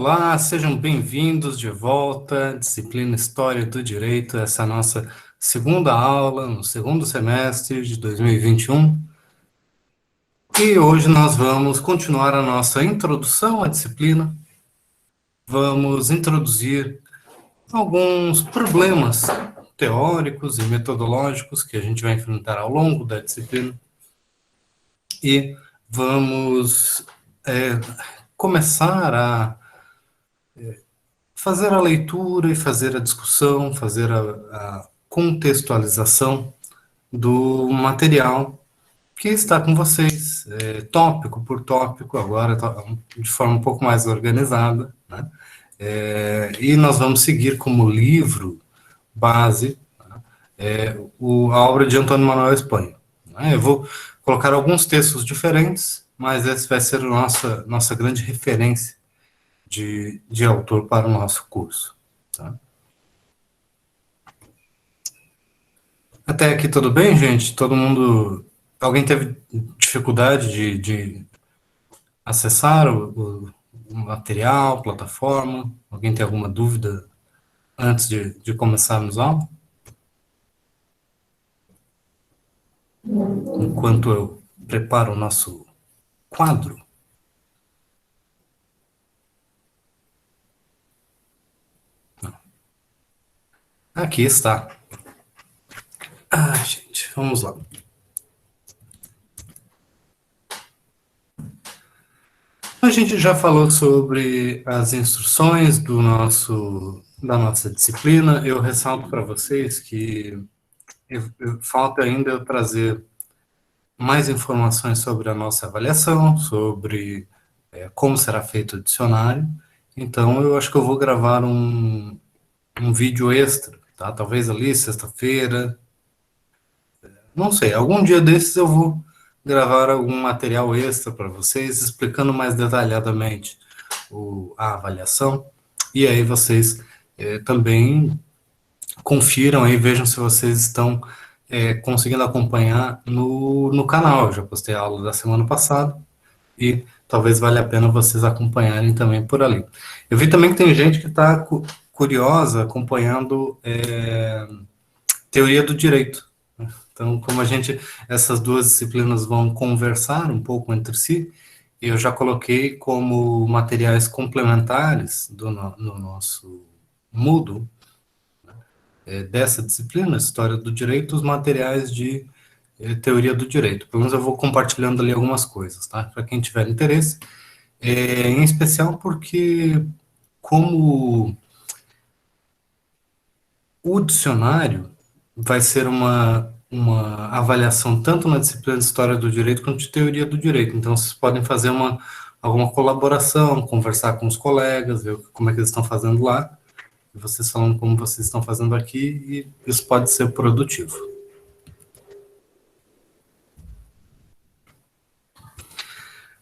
Olá, sejam bem-vindos de volta à disciplina História do Direito, essa é a nossa segunda aula no segundo semestre de 2021. E hoje nós vamos continuar a nossa introdução à disciplina. Vamos introduzir alguns problemas teóricos e metodológicos que a gente vai enfrentar ao longo da disciplina. E vamos começar a fazer a leitura e fazer a discussão, fazer a contextualização do material que está com vocês, tópico por tópico, agora de forma um pouco mais organizada, né? E nós vamos seguir como livro base, né, a obra de Antônio Manuel Espanha. Né? Eu vou colocar alguns textos diferentes, mas essa vai ser a nossa grande referência de autor para o nosso curso. Tá? Até aqui tudo bem, gente? Todo mundo... Alguém teve dificuldade de acessar o material, plataforma? Alguém tem alguma dúvida antes de começarmos a aula? Enquanto eu preparo o nosso quadro. Aqui está. Gente, vamos lá. A gente já falou sobre as instruções da nossa disciplina. Eu ressalto para vocês que falta ainda eu trazer mais informações sobre a nossa avaliação, sobre como será feito o dicionário. Então, eu acho que eu vou gravar um vídeo extra, tá? Talvez ali, sexta-feira, não sei, algum dia desses eu vou gravar algum material extra para vocês, explicando mais detalhadamente a avaliação, e aí vocês também confiram aí, vejam se vocês estão conseguindo acompanhar no canal. Eu já postei a aula da semana passada, e talvez valha a pena vocês acompanharem também por ali. Eu vi também que tem gente que está curiosa acompanhando teoria do direito. Então, como essas duas disciplinas vão conversar um pouco entre si, eu já coloquei como materiais complementares no nosso Moodle, dessa disciplina, História do Direito, os materiais de teoria do direito. Pelo menos eu vou compartilhando ali algumas coisas, tá? Para quem tiver interesse. Em especial porque, como o dicionário vai ser uma avaliação tanto na disciplina de História do Direito quanto de Teoria do Direito. Então, vocês podem fazer alguma colaboração, conversar com os colegas, ver como é que eles estão fazendo lá, e vocês falando como vocês estão fazendo aqui, e isso pode ser produtivo.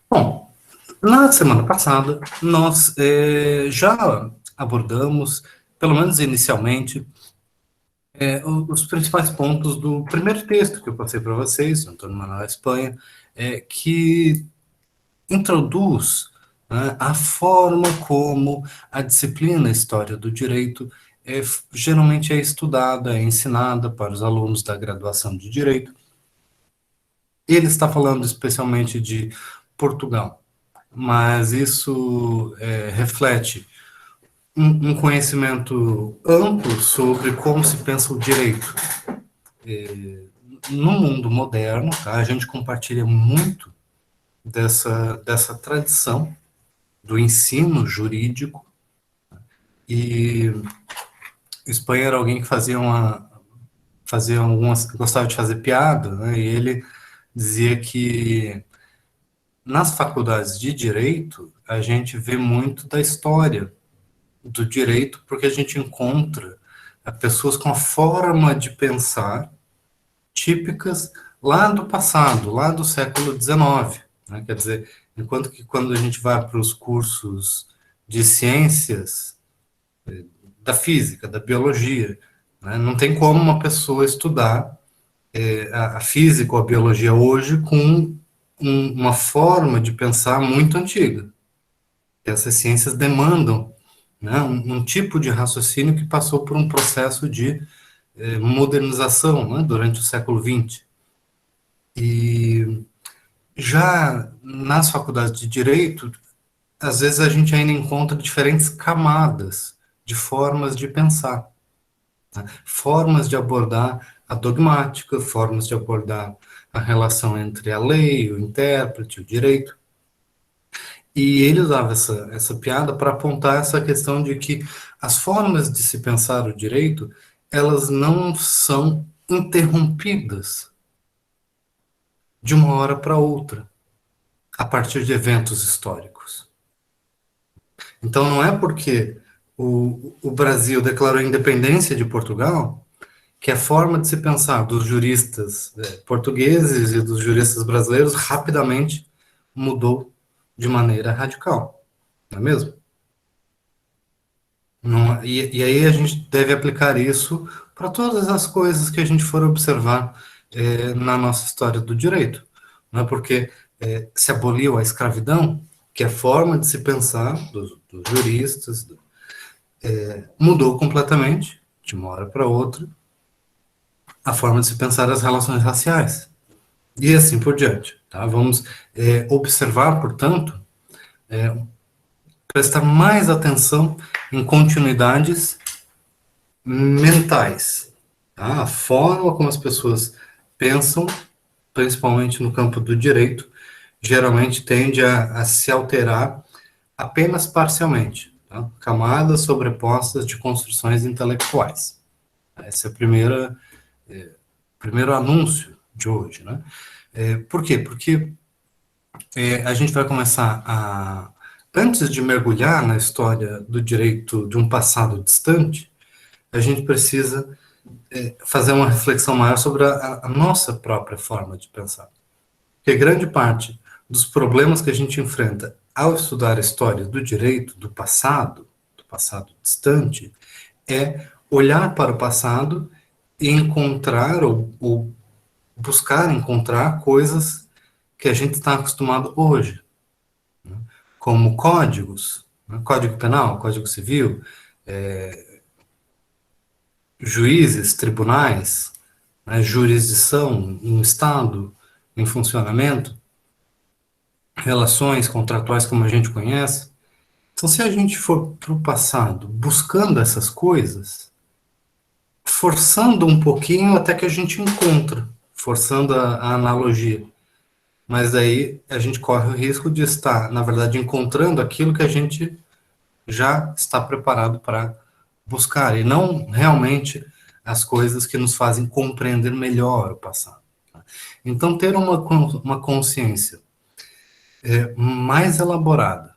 Bom, na semana passada, nós já abordamos, pelo menos inicialmente, os principais pontos do primeiro texto que eu passei para vocês, Antônio Manuel Espanha, que introduz, né, a forma como a disciplina História do Direito geralmente é estudada, é ensinada para os alunos da graduação de Direito. Ele está falando especialmente de Portugal, mas isso reflete um conhecimento amplo sobre como se pensa o direito. No mundo moderno, tá, a gente compartilha muito dessa tradição do ensino jurídico, e Espanha era alguém que gostava de fazer piada, né, e ele dizia que nas faculdades de direito a gente vê muito da história do direito, porque a gente encontra pessoas com a forma de pensar típicas lá do passado, lá do século XIX. Né? Quer dizer, enquanto que quando a gente vai para os cursos de ciências, da física, da biologia, né, não tem como uma pessoa estudar a física ou a biologia hoje com uma forma de pensar muito antiga. Essas ciências demandam, né, um tipo de raciocínio que passou por um processo de modernização, né, durante o século XX. E já nas faculdades de Direito, às vezes a gente ainda encontra diferentes camadas de formas de pensar, né, formas de abordar a dogmática, formas de abordar a relação entre a lei, o intérprete, o direito. E ele usava essa piada para apontar essa questão de que as formas de se pensar o direito, elas não são interrompidas de uma hora para outra, a partir de eventos históricos. Então não é porque o Brasil declarou a independência de Portugal que a forma de se pensar dos juristas portugueses e dos juristas brasileiros rapidamente mudou de maneira radical, não é mesmo? Não, e aí a gente deve aplicar isso para todas as coisas que a gente for observar na nossa história do direito. Não é porque se aboliu a escravidão, que a forma de se pensar dos juristas mudou completamente, de uma hora para outra, a forma de se pensar as relações raciais. E assim por diante. Tá? Vamos observar, portanto, prestar mais atenção em continuidades mentais. Tá? A forma como as pessoas pensam, principalmente no campo do direito, geralmente tende a se alterar apenas parcialmente. Tá? Camadas sobrepostas de construções intelectuais. Esse é o primeiro anúncio de hoje. Né? Por quê? Porque a gente vai começar a. Antes de mergulhar na história do direito de um passado distante, a gente precisa fazer uma reflexão maior sobre a nossa própria forma de pensar. Porque grande parte dos problemas que a gente enfrenta ao estudar a história do direito do passado distante, é olhar para o passado e encontrar ou buscar encontrar coisas que a gente está acostumado hoje, né? Como códigos, né? Código Penal, Código Civil, juízes, tribunais, né? Jurisdição, um Estado em funcionamento, relações contratuais como a gente conhece. Então, se a gente for para o passado buscando essas coisas, forçando um pouquinho até que a gente encontra, forçando a analogia. Mas aí a gente corre o risco de estar, na verdade, encontrando aquilo que a gente já está preparado para buscar, e não realmente as coisas que nos fazem compreender melhor o passado. Então, ter uma consciência mais elaborada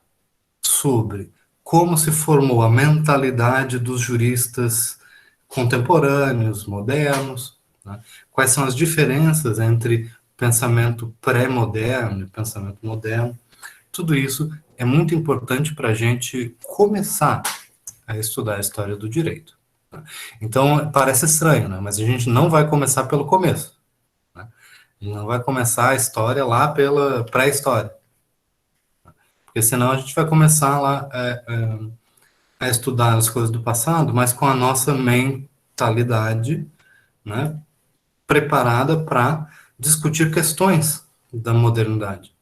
sobre como se formou a mentalidade dos juristas contemporâneos, modernos, né? Quais são as diferenças entre pensamento pré-moderno e pensamento moderno. Tudo isso é muito importante para a gente começar a estudar a história do direito. Né? Então, parece estranho, né? Mas a gente não vai começar pelo começo. Né? A gente não vai começar a história lá pela pré-história. Porque senão a gente vai começar lá a estudar as coisas do passado, mas com a nossa mentalidade, né, preparada para discutir questões da modernidade.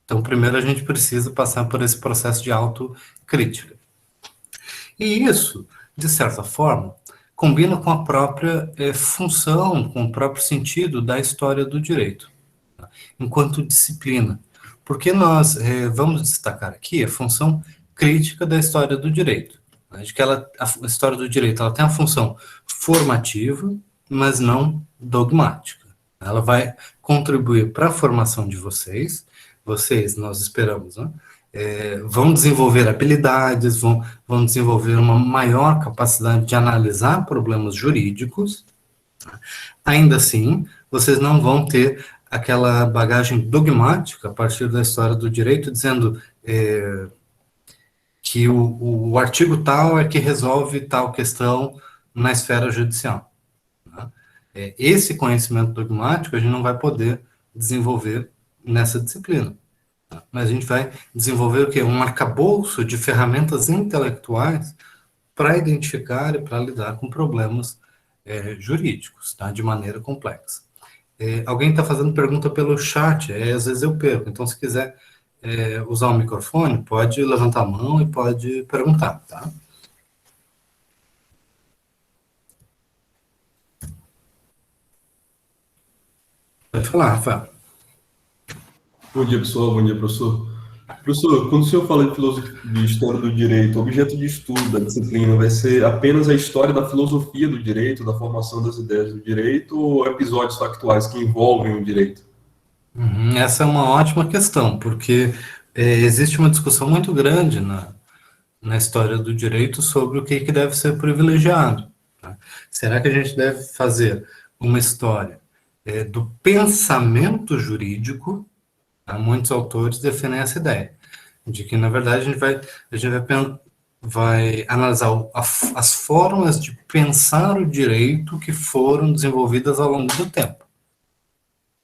Então, primeiro a gente precisa passar por esse processo de autocrítica. E isso, de certa forma, combina com a própria função, com o próprio sentido da história do direito, tá? Enquanto disciplina. Porque nós vamos destacar aqui a função crítica da história do direito. De que a história do direito ela tem a função formativa, mas não dogmática. Ela vai contribuir para a formação de vocês, nós esperamos, né? Vão desenvolver habilidades, vão desenvolver uma maior capacidade de analisar problemas jurídicos. Ainda assim, vocês não vão ter aquela bagagem dogmática a partir da história do direito, dizendo que o artigo tal é que resolve tal questão na esfera judicial. Né? Esse conhecimento dogmático a gente não vai poder desenvolver nessa disciplina. Mas a gente vai desenvolver o quê? Um arcabouço de ferramentas intelectuais para identificar e para lidar com problemas jurídicos, tá? De maneira complexa. Alguém está fazendo pergunta pelo chat, às vezes eu perco. Então, se quiser usar o microfone, pode levantar a mão e pode perguntar, tá? Pode falar, Rafael. Bom dia, pessoal. Bom dia, professor. Professor, quando o senhor fala de filosofia, de história do direito, o objeto de estudo da disciplina vai ser apenas a história da filosofia do direito, da formação das ideias do direito, ou episódios factuais que envolvem o direito? Essa é uma ótima questão, porque existe uma discussão muito grande na história do direito sobre o que deve ser privilegiado. Tá? Será que a gente deve fazer uma história do pensamento jurídico? Tá? Muitos autores defendem essa ideia, de que, na verdade, vai analisar as formas de pensar o direito que foram desenvolvidas ao longo do tempo.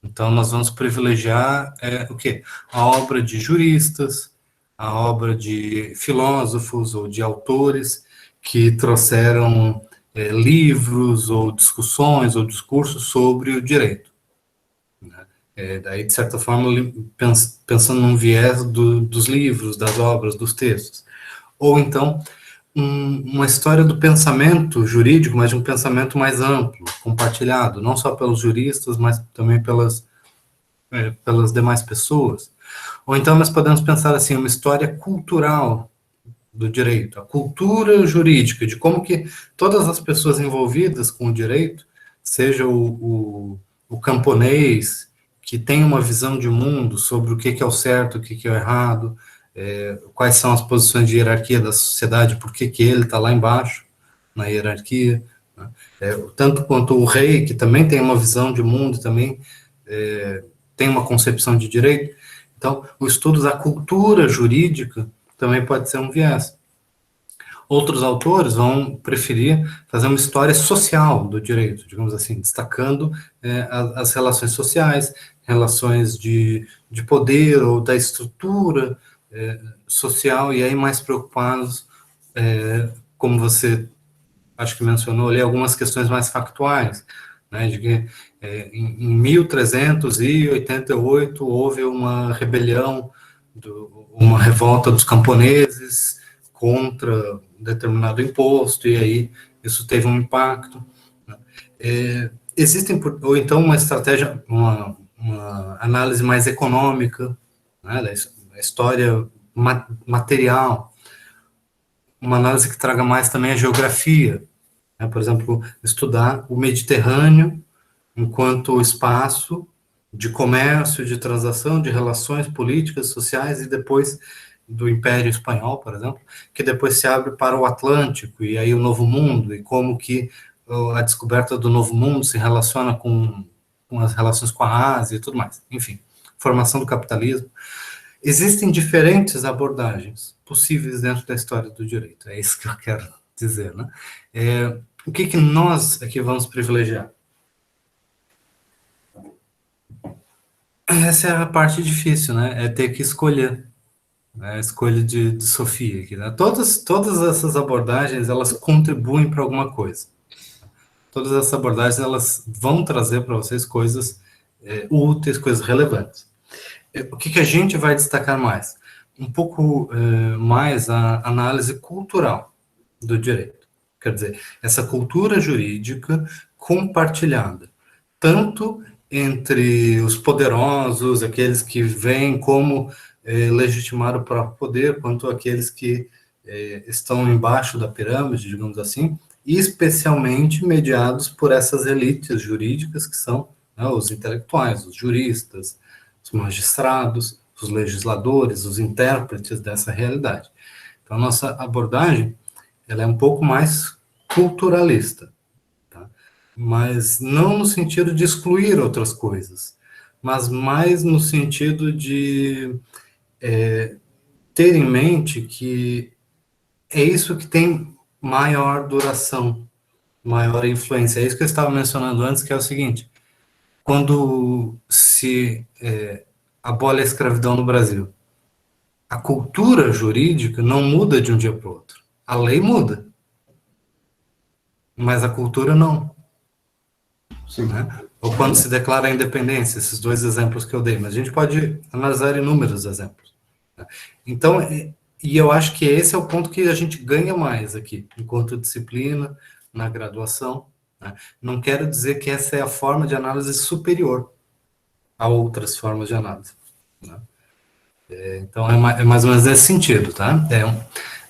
Então, nós vamos privilegiar o quê? A obra de juristas, a obra de filósofos ou de autores que trouxeram livros ou discussões ou discursos sobre o direito. Né? Daí, de certa forma, pensando num viés dos livros, das obras, dos textos. Ou então, uma história do pensamento jurídico, mas de um pensamento mais amplo, compartilhado, não só pelos juristas, mas também pelas demais pessoas. Ou então nós podemos pensar assim, uma história cultural do direito, a cultura jurídica, de como que todas as pessoas envolvidas com o direito, seja o camponês, que tem uma visão de mundo sobre o que é o certo, o que é o errado, quais são as posições de hierarquia da sociedade, por que ele está lá embaixo, na hierarquia, né? Tanto quanto o rei, que também tem uma visão de mundo, também tem uma concepção de direito. Então, o estudo da cultura jurídica também pode ser um viés. Outros autores vão preferir fazer uma história social do direito, digamos assim, destacando as relações sociais, relações de poder ou da estrutura social, e aí mais preocupados, como você acho que mencionou ali, algumas questões mais factuais, né, de que em 1388 houve uma rebelião, uma revolta dos camponeses contra determinado imposto, e aí isso teve um impacto. Né. Existem, ou então uma estratégia, uma análise mais econômica, né, da história material, uma análise que traga mais também a geografia, né, por exemplo, estudar o Mediterrâneo enquanto espaço de comércio, de transação, de relações políticas, sociais, e depois do Império Espanhol, por exemplo, que depois se abre para o Atlântico, e aí o Novo Mundo, e como que a descoberta do Novo Mundo se relaciona com as relações com a Ásia e tudo mais. Enfim, formação do capitalismo. Existem diferentes abordagens possíveis dentro da história do direito, é isso que eu quero dizer, né? O que nós aqui vamos privilegiar? Essa é a parte difícil, né? É ter que escolher, né? A escolha de Sofia aqui, né? Todas essas abordagens, elas contribuem para alguma coisa. Todas essas abordagens, elas vão trazer para vocês coisas úteis, coisas relevantes. O que a gente vai destacar mais? Um pouco mais a análise cultural do direito. Quer dizer, essa cultura jurídica compartilhada, tanto entre os poderosos, aqueles que veem como legitimar o próprio poder, quanto aqueles que estão embaixo da pirâmide, digamos assim, e especialmente mediados por essas elites jurídicas que são, né, os intelectuais, os juristas, os magistrados, os legisladores, os intérpretes dessa realidade. Então, a nossa abordagem ela é um pouco mais culturalista, tá? Mas não no sentido de excluir outras coisas, mas mais no sentido de ter em mente que é isso que tem maior duração, maior influência. É isso que eu estava mencionando antes, que é o seguinte: quando se abole a escravidão no Brasil, A cultura jurídica não muda de um dia para o outro. A lei muda, mas a cultura não. Sim. Né? Ou quando se declara a independência, esses dois exemplos que eu dei, mas a gente pode analisar inúmeros exemplos. Né? Então, e eu acho que esse é o ponto que a gente ganha mais aqui, enquanto disciplina, na graduação. Né? Não quero dizer que essa é a forma de análise superior a outras formas de análise. Né? Então, é mais ou menos nesse sentido, tá?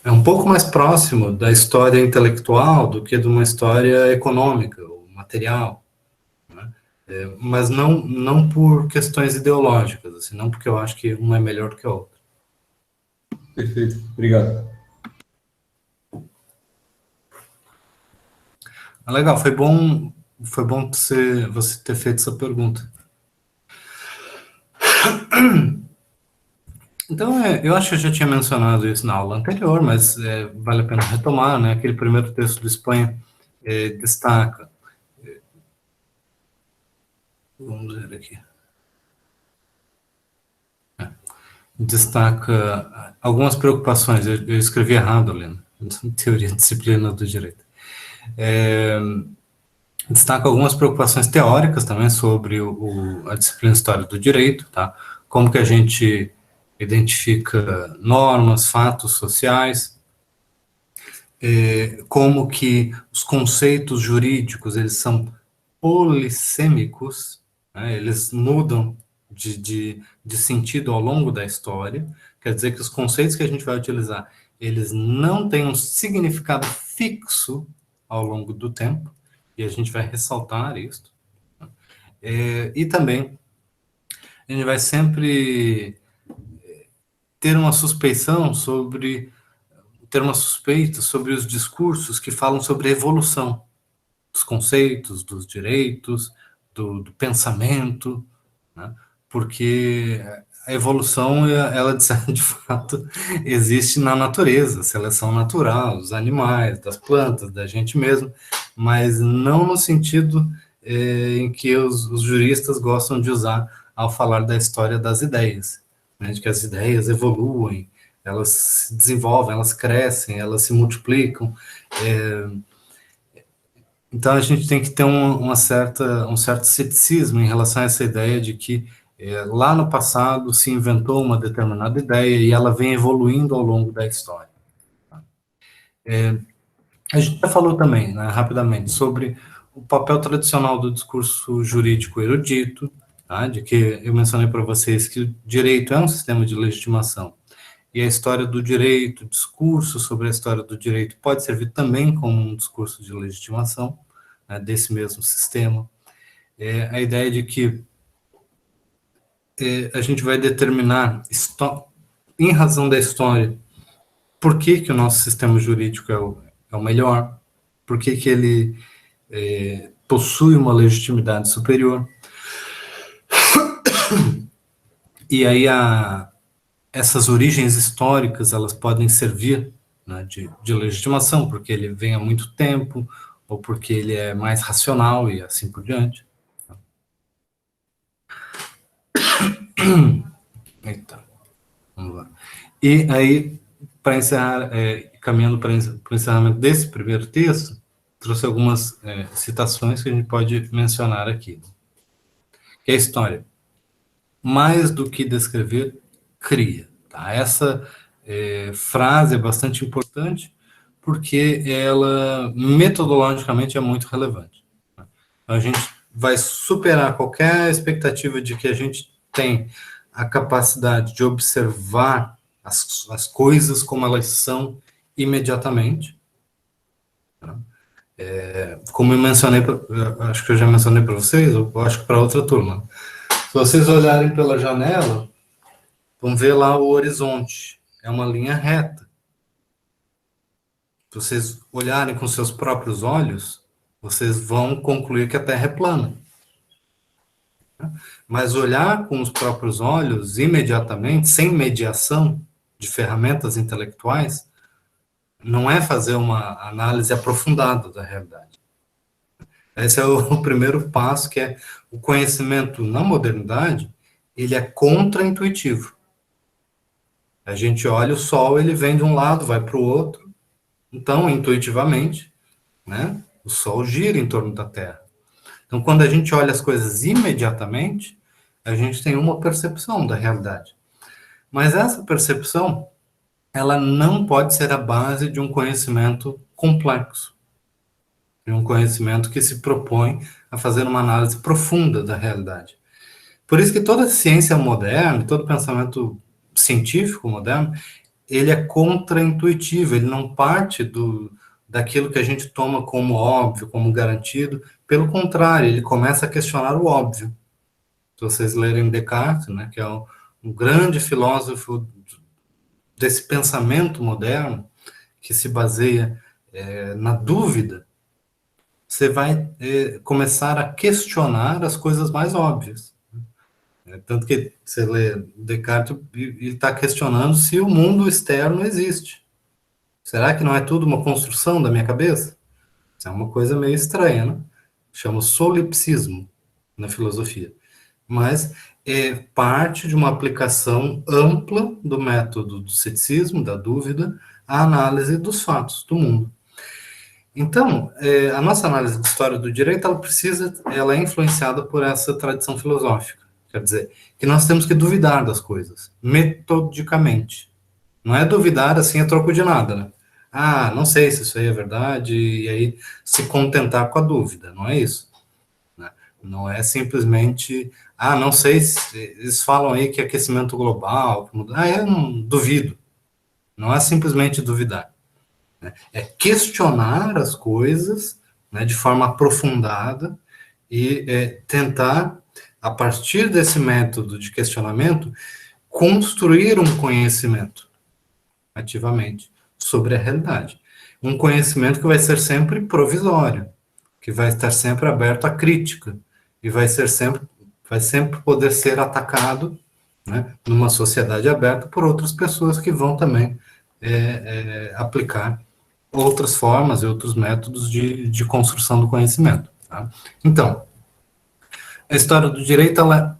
É um pouco mais próximo da história intelectual do que de uma história econômica ou material, né? Mas não por questões ideológicas, assim, não porque eu acho que um é melhor do que o outro. Perfeito. Obrigado. Legal, foi bom você ter feito essa pergunta. Então, eu acho que eu já tinha mencionado isso na aula anterior, mas vale a pena retomar, né? Aquele primeiro texto do Espanha destaca, vamos ver aqui, destaca algumas preocupações, eu escrevi errado ali, né? Teoria e disciplina do direito. Destaca algumas preocupações teóricas também sobre a disciplina História do Direito, tá? Como que a gente identifica normas, fatos sociais, como que os conceitos jurídicos, eles são polissêmicos, né? Eles mudam de sentido ao longo da história, quer dizer que os conceitos que a gente vai utilizar, eles não têm um significado fixo ao longo do tempo, e a gente vai ressaltar isso. E também, a gente vai sempre ter uma suspeição ter uma suspeita sobre os discursos que falam sobre a evolução dos conceitos, dos direitos, do pensamento, né? Porque a evolução, ela de fato existe na natureza, seleção natural, dos animais, das plantas, da gente mesmo, mas não no sentido em que os juristas gostam de usar ao falar da história das ideias, né? De que as ideias evoluem, elas se desenvolvem, elas crescem, elas se multiplicam. Então, a gente tem que ter um certo ceticismo em relação a essa ideia de que lá no passado se inventou uma determinada ideia e ela vem evoluindo ao longo da história. A gente já falou também, né, rapidamente, sobre o papel tradicional do discurso jurídico erudito, tá, de que eu mencionei para vocês que o direito é um sistema de legitimação, e a história do direito, o discurso sobre a história do direito pode servir também como um discurso de legitimação, né, desse mesmo sistema. A ideia de que a gente vai determinar, em razão da história, por que o nosso sistema jurídico é o melhor, por que ele possui uma legitimidade superior. E aí essas origens históricas, elas podem servir, né, de legitimação, porque ele vem há muito tempo, ou porque ele é mais racional e assim por diante. Eita, vamos lá. E aí, para encerrar, caminhando para o encerramento desse primeiro texto, trouxe algumas citações que a gente pode mencionar aqui. Que é a história. Mais do que descrever, cria. Tá? Essa frase é bastante importante, porque ela, metodologicamente, é muito relevante. Tá? Então, a gente vai superar qualquer expectativa de que a gente tem a capacidade de observar as coisas como elas são imediatamente. Tá? Como eu mencionei, acho que eu já mencionei para vocês, ou acho que para outra turma. Se vocês olharem pela janela, vão ver lá o horizonte. É uma linha reta. Se vocês olharem com seus próprios olhos, vocês vão concluir que a Terra é plana. Mas olhar com os próprios olhos, imediatamente, sem mediação de ferramentas intelectuais, não é fazer uma análise aprofundada da realidade. Esse é o primeiro passo, que é o conhecimento na modernidade, ele é contra-intuitivo. A gente olha o Sol, ele vem de um lado, vai para o outro. Então, intuitivamente, né, o Sol gira em torno da Terra. Então, quando a gente olha as coisas imediatamente, a gente tem uma percepção da realidade. Mas essa percepção, ela não pode ser a base de um conhecimento complexo, de um conhecimento que se propõe a fazer uma análise profunda da realidade. Por isso que toda ciência moderna, todo pensamento científico moderno, ele é contraintuitivo, ele não parte daquilo que a gente toma como óbvio, como garantido. Pelo contrário, ele começa a questionar o óbvio. Se vocês lerem Descartes, né, que é um grande filósofo desse pensamento moderno, que se baseia na dúvida, você vai começar a questionar as coisas mais óbvias. Tanto que você lê Descartes e está questionando se o mundo externo existe. Será que não é tudo uma construção da minha cabeça? Isso é uma coisa meio estranha, né? Chama solipsismo na filosofia. Mas é parte de uma aplicação ampla do método do ceticismo, da dúvida, à análise dos fatos do mundo. Então, a nossa análise de história do direito, ela é influenciada por essa tradição filosófica. Quer dizer, que nós temos que duvidar das coisas, metodicamente. Não é duvidar assim a troco de nada, né? Ah, não sei se isso aí é verdade, e aí se contentar com a dúvida, não é isso. Né? Não é simplesmente, não sei se eles falam aí que aquecimento global, eu não duvido. Não é simplesmente duvidar. Né? É questionar as coisas, né, de forma aprofundada e tentar, a partir desse método de questionamento, construir um conhecimento ativamente sobre a realidade. Um conhecimento que vai ser sempre provisório, que vai estar sempre aberto à crítica e vai sempre poder ser atacado, né, numa sociedade aberta por outras pessoas que vão também aplicar outras formas e outros métodos de construção do conhecimento. Tá? Então, a história do direito, ela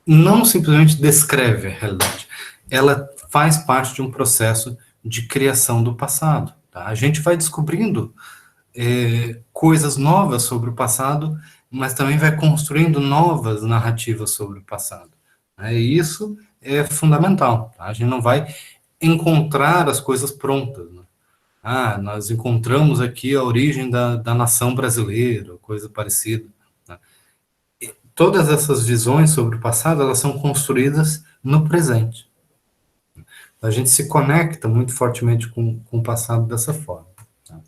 não simplesmente descreve a realidade, ela faz parte de um processo de criação do passado. Tá? A gente vai descobrindo coisas novas sobre o passado, mas também vai construindo novas narrativas sobre o passado. Né? E isso é fundamental. Tá? A gente não vai encontrar as coisas prontas. Né? Nós encontramos aqui a origem da nação brasileira, coisa parecida. Né? Todas essas visões sobre o passado, elas são construídas no presente. A gente se conecta muito fortemente com o passado dessa forma. Tá?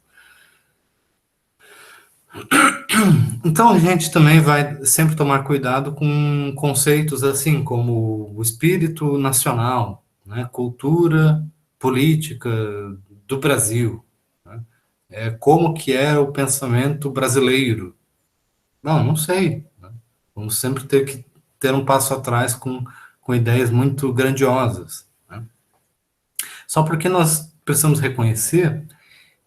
Então, a gente também vai sempre tomar cuidado com conceitos assim, como o espírito nacional, né, cultura política do Brasil, né, como que é o pensamento brasileiro. Não sei. Né? Vamos sempre ter que ter um passo atrás com ideias muito grandiosas. Né? Só porque nós precisamos reconhecer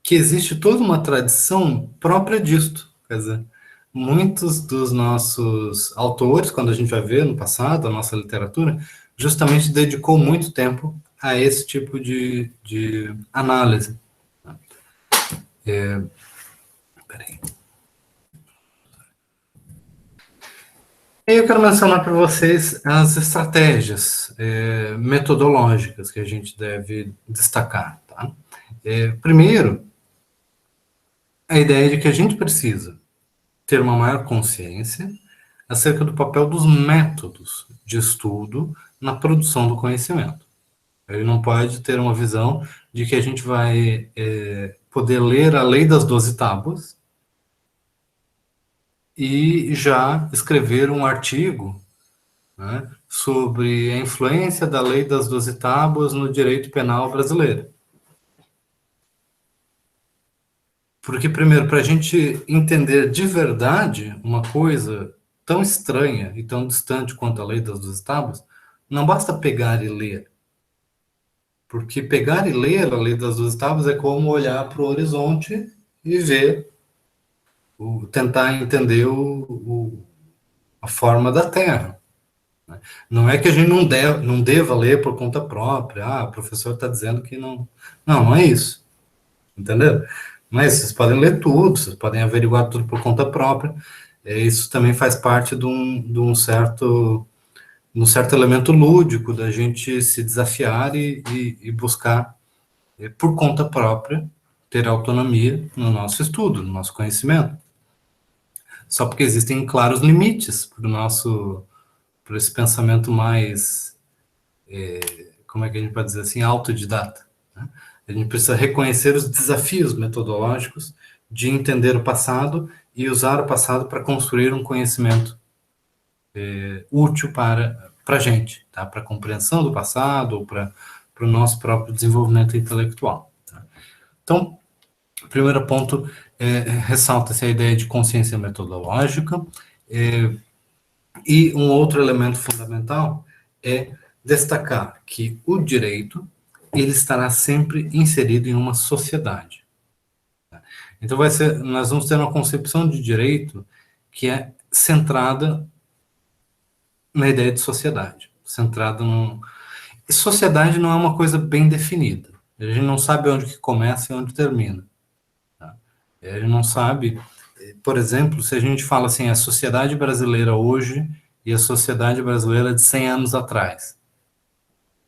que existe toda uma tradição própria disto. Quer dizer, muitos dos nossos autores, quando a gente vai ver no passado, a nossa literatura, justamente dedicou muito tempo a esse tipo de análise. Peraí. E eu quero mencionar para vocês as estratégias metodológicas que a gente deve destacar. Tá? Primeiro, a ideia de que a gente precisa ter uma maior consciência acerca do papel dos métodos de estudo na produção do conhecimento. Ele não pode ter uma visão de que a gente vai poder ler a Lei das 12 Tábuas e já escrever um artigo, né, sobre a influência da Lei das 12 Tábuas no direito penal brasileiro. Porque, primeiro, para a gente entender de verdade uma coisa tão estranha e tão distante quanto a Lei das 12 Tábuas, não basta pegar e ler. Porque pegar e ler a Lei das 12 Tábuas é como olhar para o horizonte e ver, tentar entender a forma da Terra. Não é que a gente não deva ler por conta própria, o professor está dizendo que não. Não, não é isso, entendeu? Mas vocês podem ler tudo, vocês podem averiguar tudo por conta própria, isso também faz parte de um certo elemento lúdico da gente se desafiar e buscar, por conta própria, ter autonomia no nosso estudo, no nosso conhecimento. Só porque existem claros limites para esse pensamento mais, como é que a gente pode dizer assim, autodidata. Né? A gente precisa reconhecer os desafios metodológicos de entender o passado e usar o passado para construir um conhecimento útil para a gente, tá? Para a compreensão do passado ou para o nosso próprio desenvolvimento intelectual. Tá? Então, o primeiro ponto ressalta-se a ideia de consciência metodológica, e um outro elemento fundamental é destacar que o direito ele estará sempre inserido em uma sociedade. Então nós vamos ter uma concepção de direito que é centrada na ideia de sociedade, centrada no... E sociedade não é uma coisa bem definida. A gente não sabe onde que começa e onde termina. Tá? A gente não sabe, por exemplo, se a gente fala assim, a sociedade brasileira hoje e a sociedade brasileira de 100 anos atrás.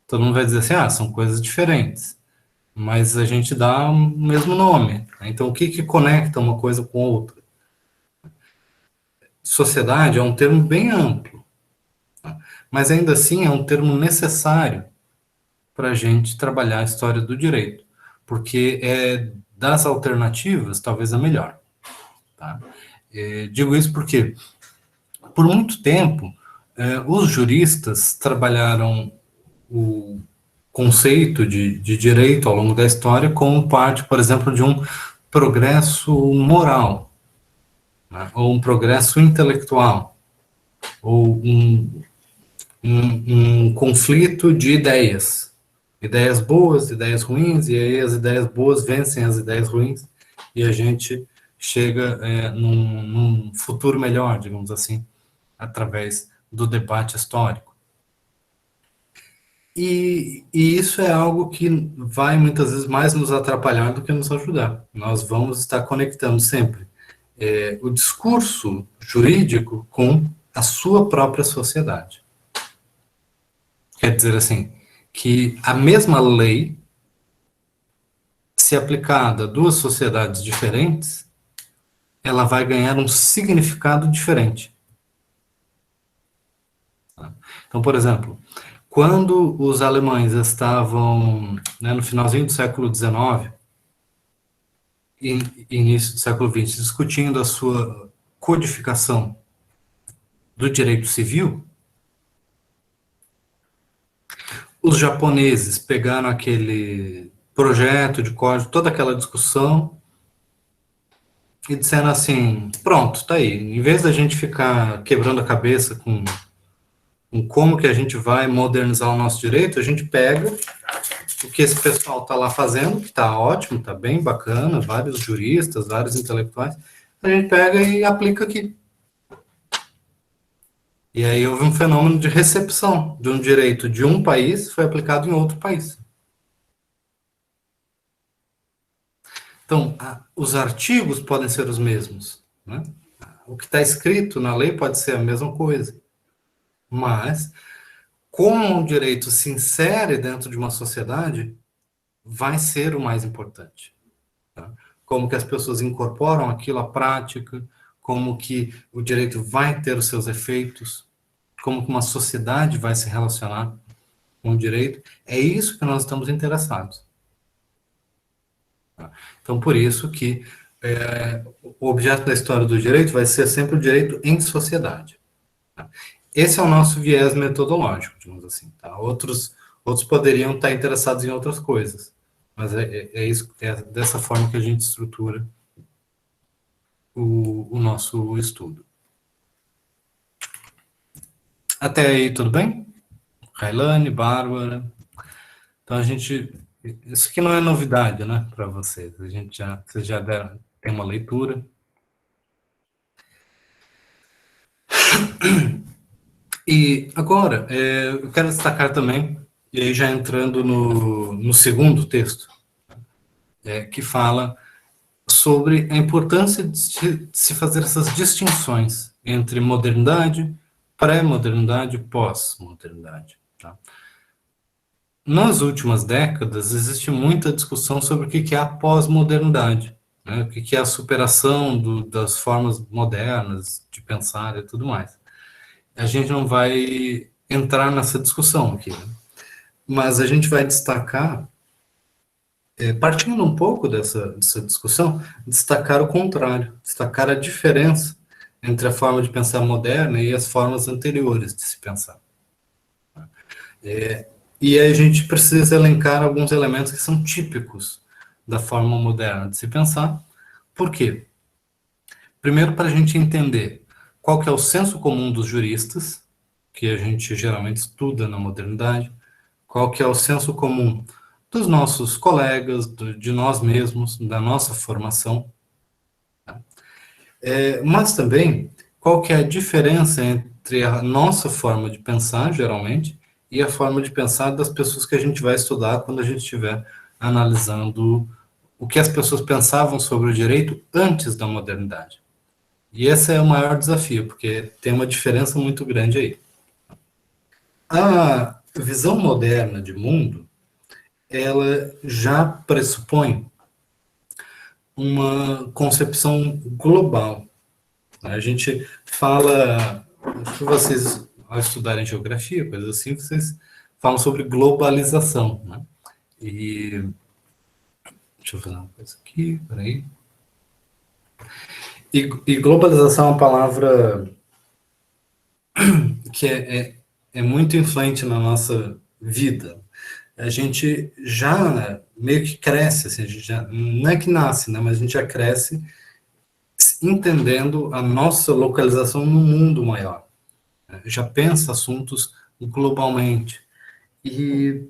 Todo mundo vai dizer assim, são coisas diferentes, mas a gente dá o mesmo nome. Então, o que conecta uma coisa com outra? Sociedade é um termo bem amplo, tá? Mas ainda assim é um termo necessário para a gente trabalhar a história do direito, porque das alternativas, talvez a melhor. Tá? Digo isso porque, por muito tempo, os juristas trabalharam o conceito de direito ao longo da história como parte, por exemplo, de um progresso moral, né? Ou um progresso intelectual, ou um conflito de ideias boas, ideias ruins, e aí as ideias boas vencem as ideias ruins, e a gente chega num futuro melhor, digamos assim, através do debate histórico. E isso é algo que vai muitas vezes mais nos atrapalhar do que nos ajudar. Nós vamos estar conectando sempre o discurso jurídico com a sua própria sociedade. Quer dizer assim, que a mesma lei, se aplicada a duas sociedades diferentes, ela vai ganhar um significado diferente. Então, por exemplo, quando os alemães estavam, né, no finalzinho do século XIX e início do século XX, discutindo a sua codificação do direito civil, os japoneses pegaram aquele projeto de código, toda aquela discussão, e disseram assim, pronto, tá aí. Em vez da gente ficar quebrando a cabeça com como que a gente vai modernizar o nosso direito, a gente pega o que esse pessoal está lá fazendo, que está ótimo, está bem bacana, vários juristas, vários intelectuais, a gente pega e aplica aqui. E aí houve um fenômeno de recepção de um direito de um país, foi aplicado em outro país. Então, os artigos podem ser os mesmos, né? O que está escrito na lei pode ser a mesma coisa. Mas, como o direito se insere dentro de uma sociedade, vai ser o mais importante. Tá? Como que as pessoas incorporam aquilo à prática, como que o direito vai ter os seus efeitos, como que uma sociedade vai se relacionar com o direito, é isso que nós estamos interessados. Tá? Então, por isso que o objeto da história do direito vai ser sempre o direito em sociedade. Tá? Esse é o nosso viés metodológico, digamos assim. Tá? Outros poderiam estar interessados em outras coisas, mas é dessa forma que a gente estrutura o nosso estudo. Até aí, tudo bem? Railane, Bárbara. Então, isso aqui não é novidade, né, para vocês. Vocês já tem uma leitura. E agora, eu quero destacar também, e aí já entrando no segundo texto, que fala sobre a importância de se fazer essas distinções entre modernidade, pré-modernidade e pós-modernidade. Tá? Nas últimas décadas, existe muita discussão sobre o que é a pós-modernidade, né? O que é a superação das formas modernas de pensar e tudo mais. A gente não vai entrar nessa discussão aqui, né? Mas a gente vai destacar, partindo um pouco dessa discussão, destacar o contrário, destacar a diferença entre a forma de pensar moderna e as formas anteriores de se pensar. E aí a gente precisa elencar alguns elementos que são típicos da forma moderna de se pensar. Por quê? Primeiro, para a gente entender qual que é o senso comum dos juristas, que a gente geralmente estuda na modernidade, qual que é o senso comum dos nossos colegas, de nós mesmos, da nossa formação. Mas também, qual que é a diferença entre a nossa forma de pensar, geralmente, e a forma de pensar das pessoas que a gente vai estudar quando a gente estiver analisando o que as pessoas pensavam sobre o direito antes da modernidade. E esse é o maior desafio, porque tem uma diferença muito grande aí. A visão moderna de mundo, ela já pressupõe uma concepção global. A gente fala, acho que vocês, ao estudarem geografia, coisas assim, vocês falam sobre globalização, né? E deixa eu fazer uma coisa aqui, peraí. E globalização é uma palavra que é muito influente na nossa vida. A gente já meio que cresce, assim, a gente já, não é que nasce, né, mas a gente já cresce entendendo a nossa localização no mundo maior. Já pensa assuntos globalmente. E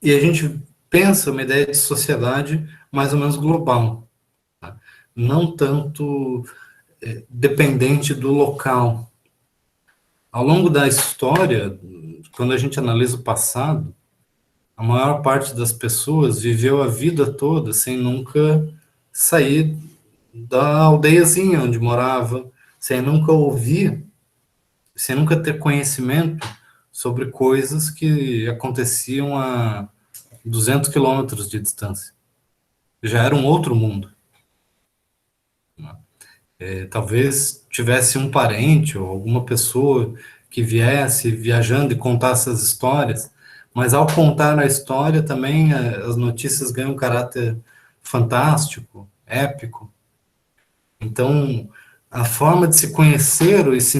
a gente pensa uma ideia de sociedade mais ou menos global, tá? Não tanto dependente do local. Ao longo da história, quando a gente analisa o passado, a maior parte das pessoas viveu a vida toda sem nunca sair da aldeiazinha onde morava, sem nunca ouvir, sem nunca ter conhecimento sobre coisas que aconteciam a 200 quilômetros de distância. Já era um outro mundo. Talvez tivesse um parente ou alguma pessoa que viesse viajando e contasse essas histórias, mas ao contar a história também as notícias ganham um caráter fantástico, épico. Então, a forma de se conhecer e se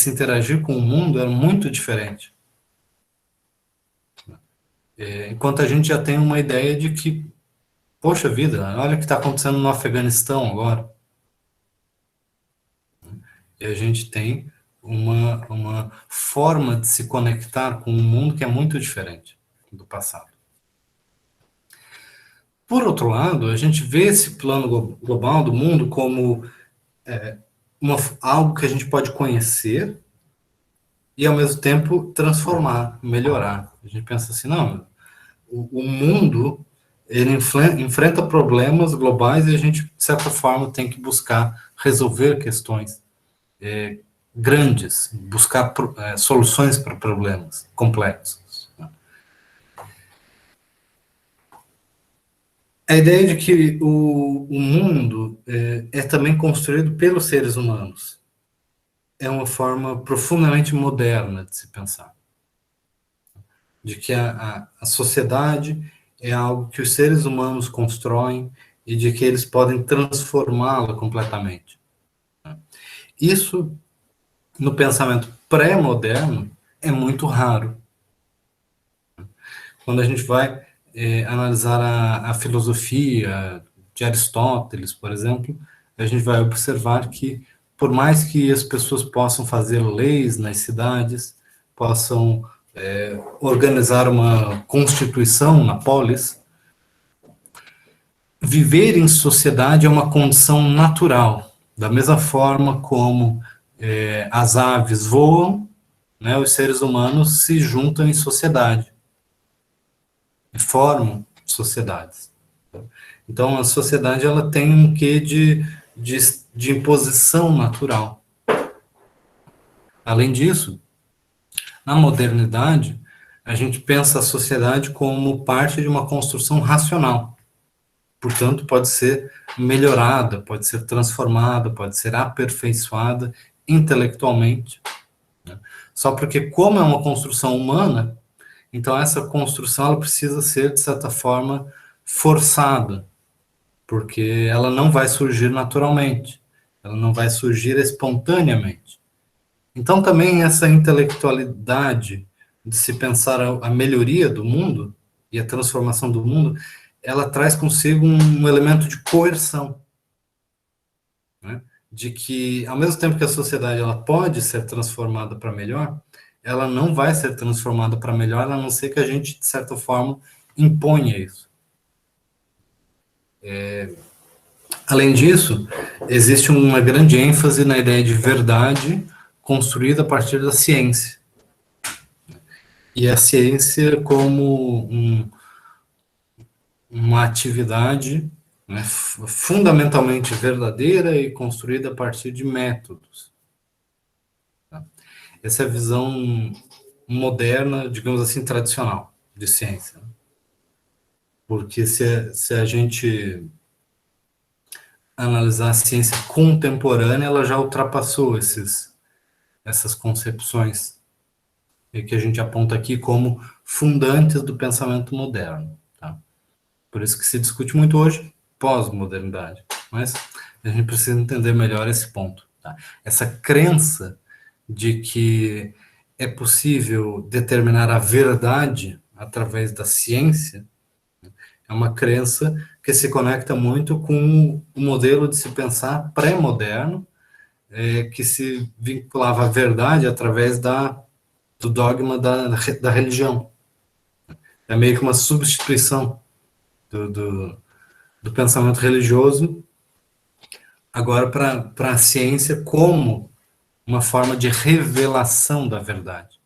interagir com o mundo era muito diferente. Enquanto a gente já tem uma ideia de que, poxa vida, olha o que está acontecendo no Afeganistão agora. E a gente tem uma forma de se conectar com o mundo que é muito diferente do passado. Por outro lado, a gente vê esse plano global do mundo como algo que a gente pode conhecer e, ao mesmo tempo, transformar, melhorar. A gente pensa assim, não, o mundo ele enfrenta problemas globais e a gente, de certa forma, tem que buscar resolver questões grandes, buscar soluções para problemas complexos. A ideia de que o mundo é também construído pelos seres humanos é uma forma profundamente moderna de se pensar. De que a sociedade é algo que os seres humanos constroem e de que eles podem transformá-la completamente. Isso, no pensamento pré-moderno, é muito raro. Quando a gente vai analisar a filosofia de Aristóteles, por exemplo, a gente vai observar que, por mais que as pessoas possam fazer leis nas cidades, possam organizar uma constituição na polis, viver em sociedade é uma condição natural, da mesma forma como as aves voam né, os seres humanos se juntam em sociedade, e formam sociedades. Então, a sociedade ela tem um quê de, de imposição natural. Além disso, na modernidade, a gente pensa a sociedade como parte de uma construção racional. Portanto, pode ser melhorada, pode ser transformada, pode ser aperfeiçoada intelectualmente. Né? Só porque, como é uma construção humana, então essa construção ela precisa ser, de certa forma, forçada, porque ela não vai surgir naturalmente, ela não vai surgir espontaneamente. Então, também essa intelectualidade de se pensar a melhoria do mundo e a transformação do mundo, ela traz consigo um elemento de coerção, né? De que, ao mesmo tempo que a sociedade ela pode ser transformada para melhor, ela não vai ser transformada para melhor, a não ser que a gente, de certa forma, imponha isso. Além disso, existe uma grande ênfase na ideia de verdade construída a partir da ciência. E a ciência como uma atividade, né, fundamentalmente verdadeira e construída a partir de métodos. Tá? Essa é a visão moderna, digamos assim, tradicional de ciência. Porque se a gente analisar a ciência contemporânea, ela já ultrapassou essas concepções e que a gente aponta aqui como fundantes do pensamento moderno. Tá? Por isso que se discute muito hoje pós-modernidade. Mas a gente precisa entender melhor esse ponto. Tá? Essa crença de que é possível determinar a verdade através da ciência é uma crença que se conecta muito com o modelo de se pensar pré-moderno, que se vinculava à verdade através do dogma da religião. É meio que uma substituição do pensamento religioso agora para a ciência como uma forma de revelação da verdade.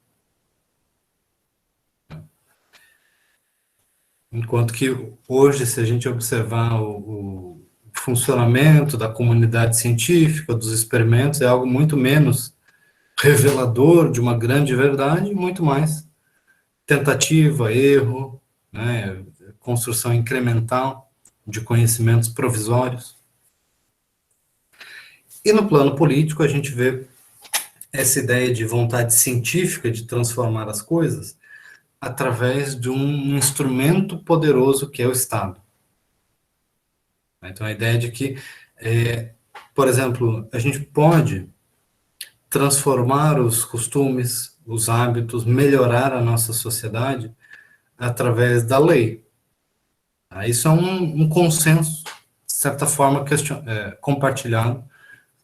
Enquanto que hoje, se a gente observar o funcionamento da comunidade científica, dos experimentos, é algo muito menos revelador de uma grande verdade, muito mais tentativa, erro, né, construção incremental de conhecimentos provisórios. E no plano político, a gente vê essa ideia de vontade científica de transformar as coisas através de um instrumento poderoso que é o Estado. Então, a ideia de que, por exemplo, a gente pode transformar os costumes, os hábitos, melhorar a nossa sociedade através da lei. Isso é um consenso, de certa forma, compartilhado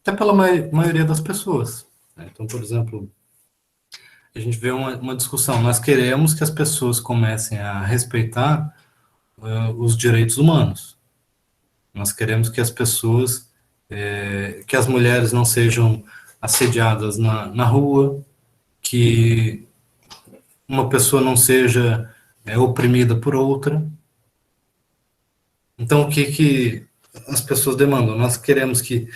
até pela maioria das pessoas. Então, por exemplo, a gente vê uma discussão, nós queremos que as pessoas comecem a respeitar os direitos humanos. Nós queremos que as pessoas, que as mulheres não sejam assediadas na rua, que uma pessoa não seja oprimida por outra. Então, o que as pessoas demandam? Nós queremos que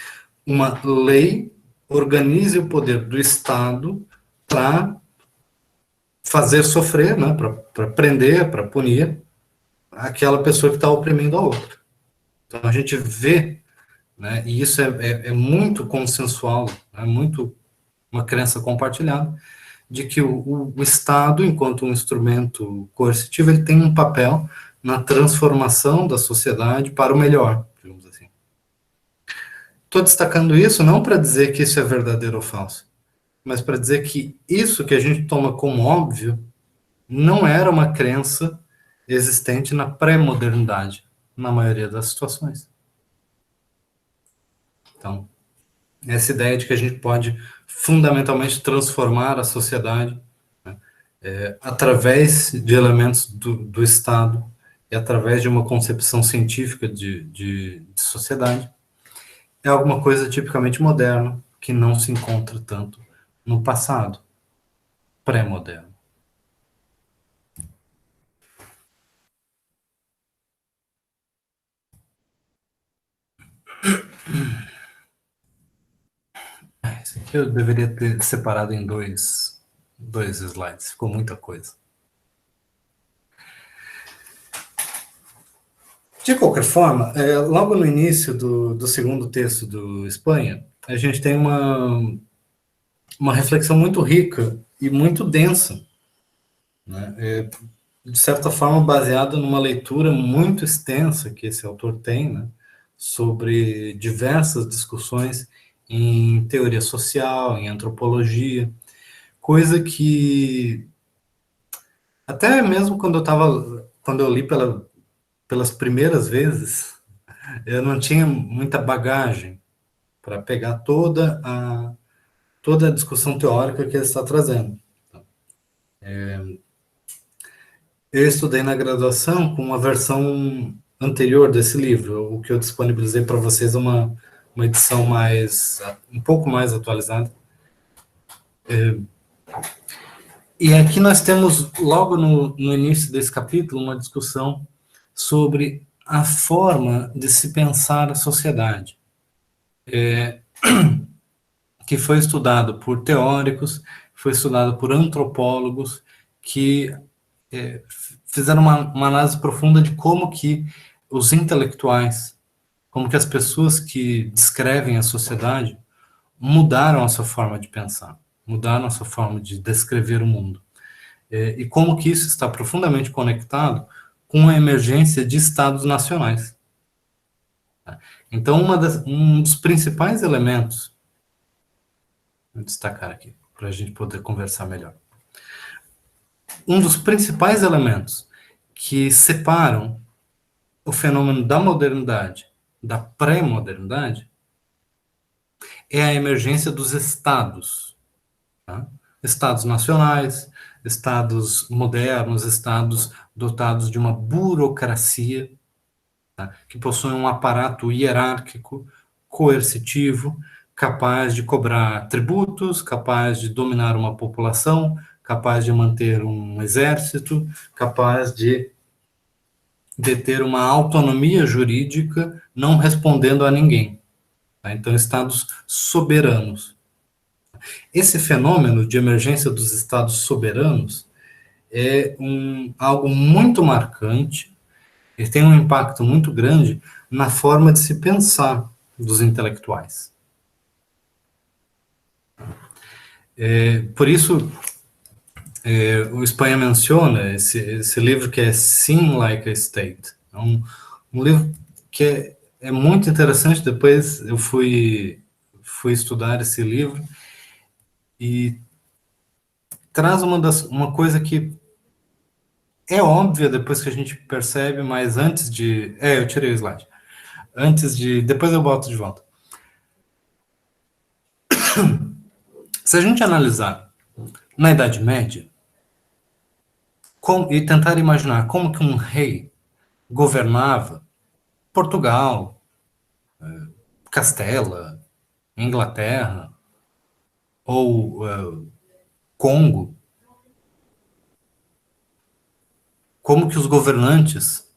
uma lei organize o poder do Estado para fazer sofrer, né, para prender, para punir aquela pessoa que está oprimindo a outra. Então, a gente vê, né, e isso é muito consensual, é muito uma crença compartilhada, de que o Estado, enquanto um instrumento coercitivo, ele tem um papel na transformação da sociedade para o melhor, digamos assim. Estou destacando isso não para dizer que isso é verdadeiro ou falso, mas para dizer que isso que a gente toma como óbvio não era uma crença existente na pré-modernidade, na maioria das situações. Então, essa ideia de que a gente pode fundamentalmente transformar a sociedade, né, através de elementos do Estado e através de uma concepção científica de sociedade, é alguma coisa tipicamente moderna, que não se encontra tanto no passado. pré-moderno. Esse aqui eu deveria ter separado em dois slides, ficou muita coisa. De qualquer forma, logo no início do segundo texto do Espanha, a gente tem uma reflexão muito rica e muito densa, né? De certa forma baseada numa leitura muito extensa que esse autor tem, né? Sobre diversas discussões em teoria social, em antropologia, coisa que até mesmo quando eu li pelas primeiras vezes, eu não tinha muita bagagem para pegar toda a discussão teórica que ele está trazendo. Eu estudei na graduação com uma versão anterior desse livro. O que eu disponibilizei para vocês é uma edição um pouco mais atualizada. E aqui nós temos, logo no início desse capítulo, uma discussão sobre a forma de se pensar a sociedade, que foi estudado por teóricos, foi estudado por antropólogos, que fizeram uma análise profunda de como que os intelectuais, como que as pessoas que descrevem a sociedade mudaram a sua forma de pensar, mudaram a sua forma de descrever o mundo. E como que isso está profundamente conectado com a emergência de estados nacionais. Então, um dos principais elementos, vou destacar aqui, para a gente poder conversar melhor. Um dos principais elementos que separam o fenômeno da modernidade da pré-modernidade é a emergência dos estados. Tá? Estados nacionais, estados modernos, estados dotados de uma burocracia, tá? Que possuem um aparato hierárquico, coercitivo, capaz de cobrar tributos, capaz de dominar uma população, capaz de manter um exército, capaz de deter uma autonomia jurídica, não respondendo a ninguém. Tá? Então, estados soberanos. Esse fenômeno de emergência dos estados soberanos é algo muito marcante, ele tem um impacto muito grande na forma de se pensar dos intelectuais. Por isso, o Espanha menciona esse livro que é Sing Like a State. É um livro que é muito interessante. Depois eu fui estudar esse livro e traz uma coisa que é óbvia depois que a gente percebe, mas antes de... eu tirei o slide. Depois eu boto de volta. Se a gente analisar na Idade Média, e tentar imaginar como que um rei governava Portugal, Castela, Inglaterra, ou Congo, como que os governantes,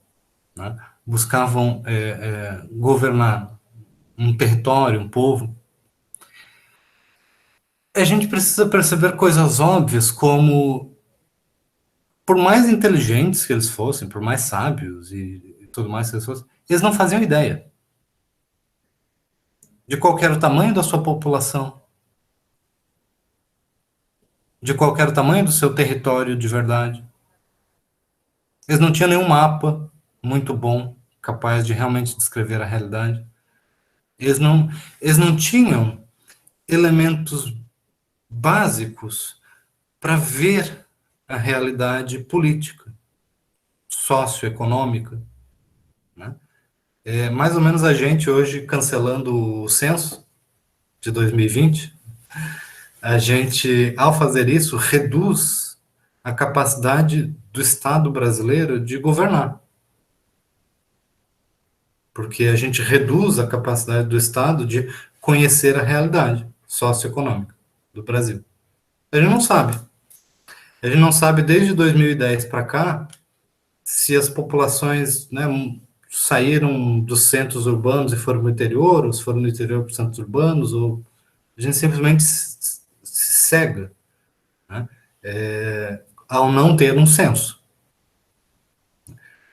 né, buscavam governar um território, um povo, a gente precisa perceber coisas óbvias como, por mais inteligentes que eles fossem, por mais sábios e tudo mais que eles fossem, eles não faziam ideia de qual era o tamanho da sua população, de qual era o tamanho do seu território de verdade. Eles não tinham nenhum mapa muito bom, capaz de realmente descrever a realidade. Eles não tinham elementos básicos para ver a realidade política, socioeconômica, né? Mais ou menos a gente hoje, cancelando o censo de 2020, a gente, ao fazer isso, reduz a capacidade do Estado brasileiro de governar. Porque a gente reduz a capacidade do Estado de conhecer a realidade socioeconômica do Brasil. A gente não sabe. A gente não sabe desde 2010 para cá se as populações, né, saíram dos centros urbanos e foram para o interior, ou se foram do interior para os centros urbanos, ou a gente simplesmente se cega, né, ao não ter um censo.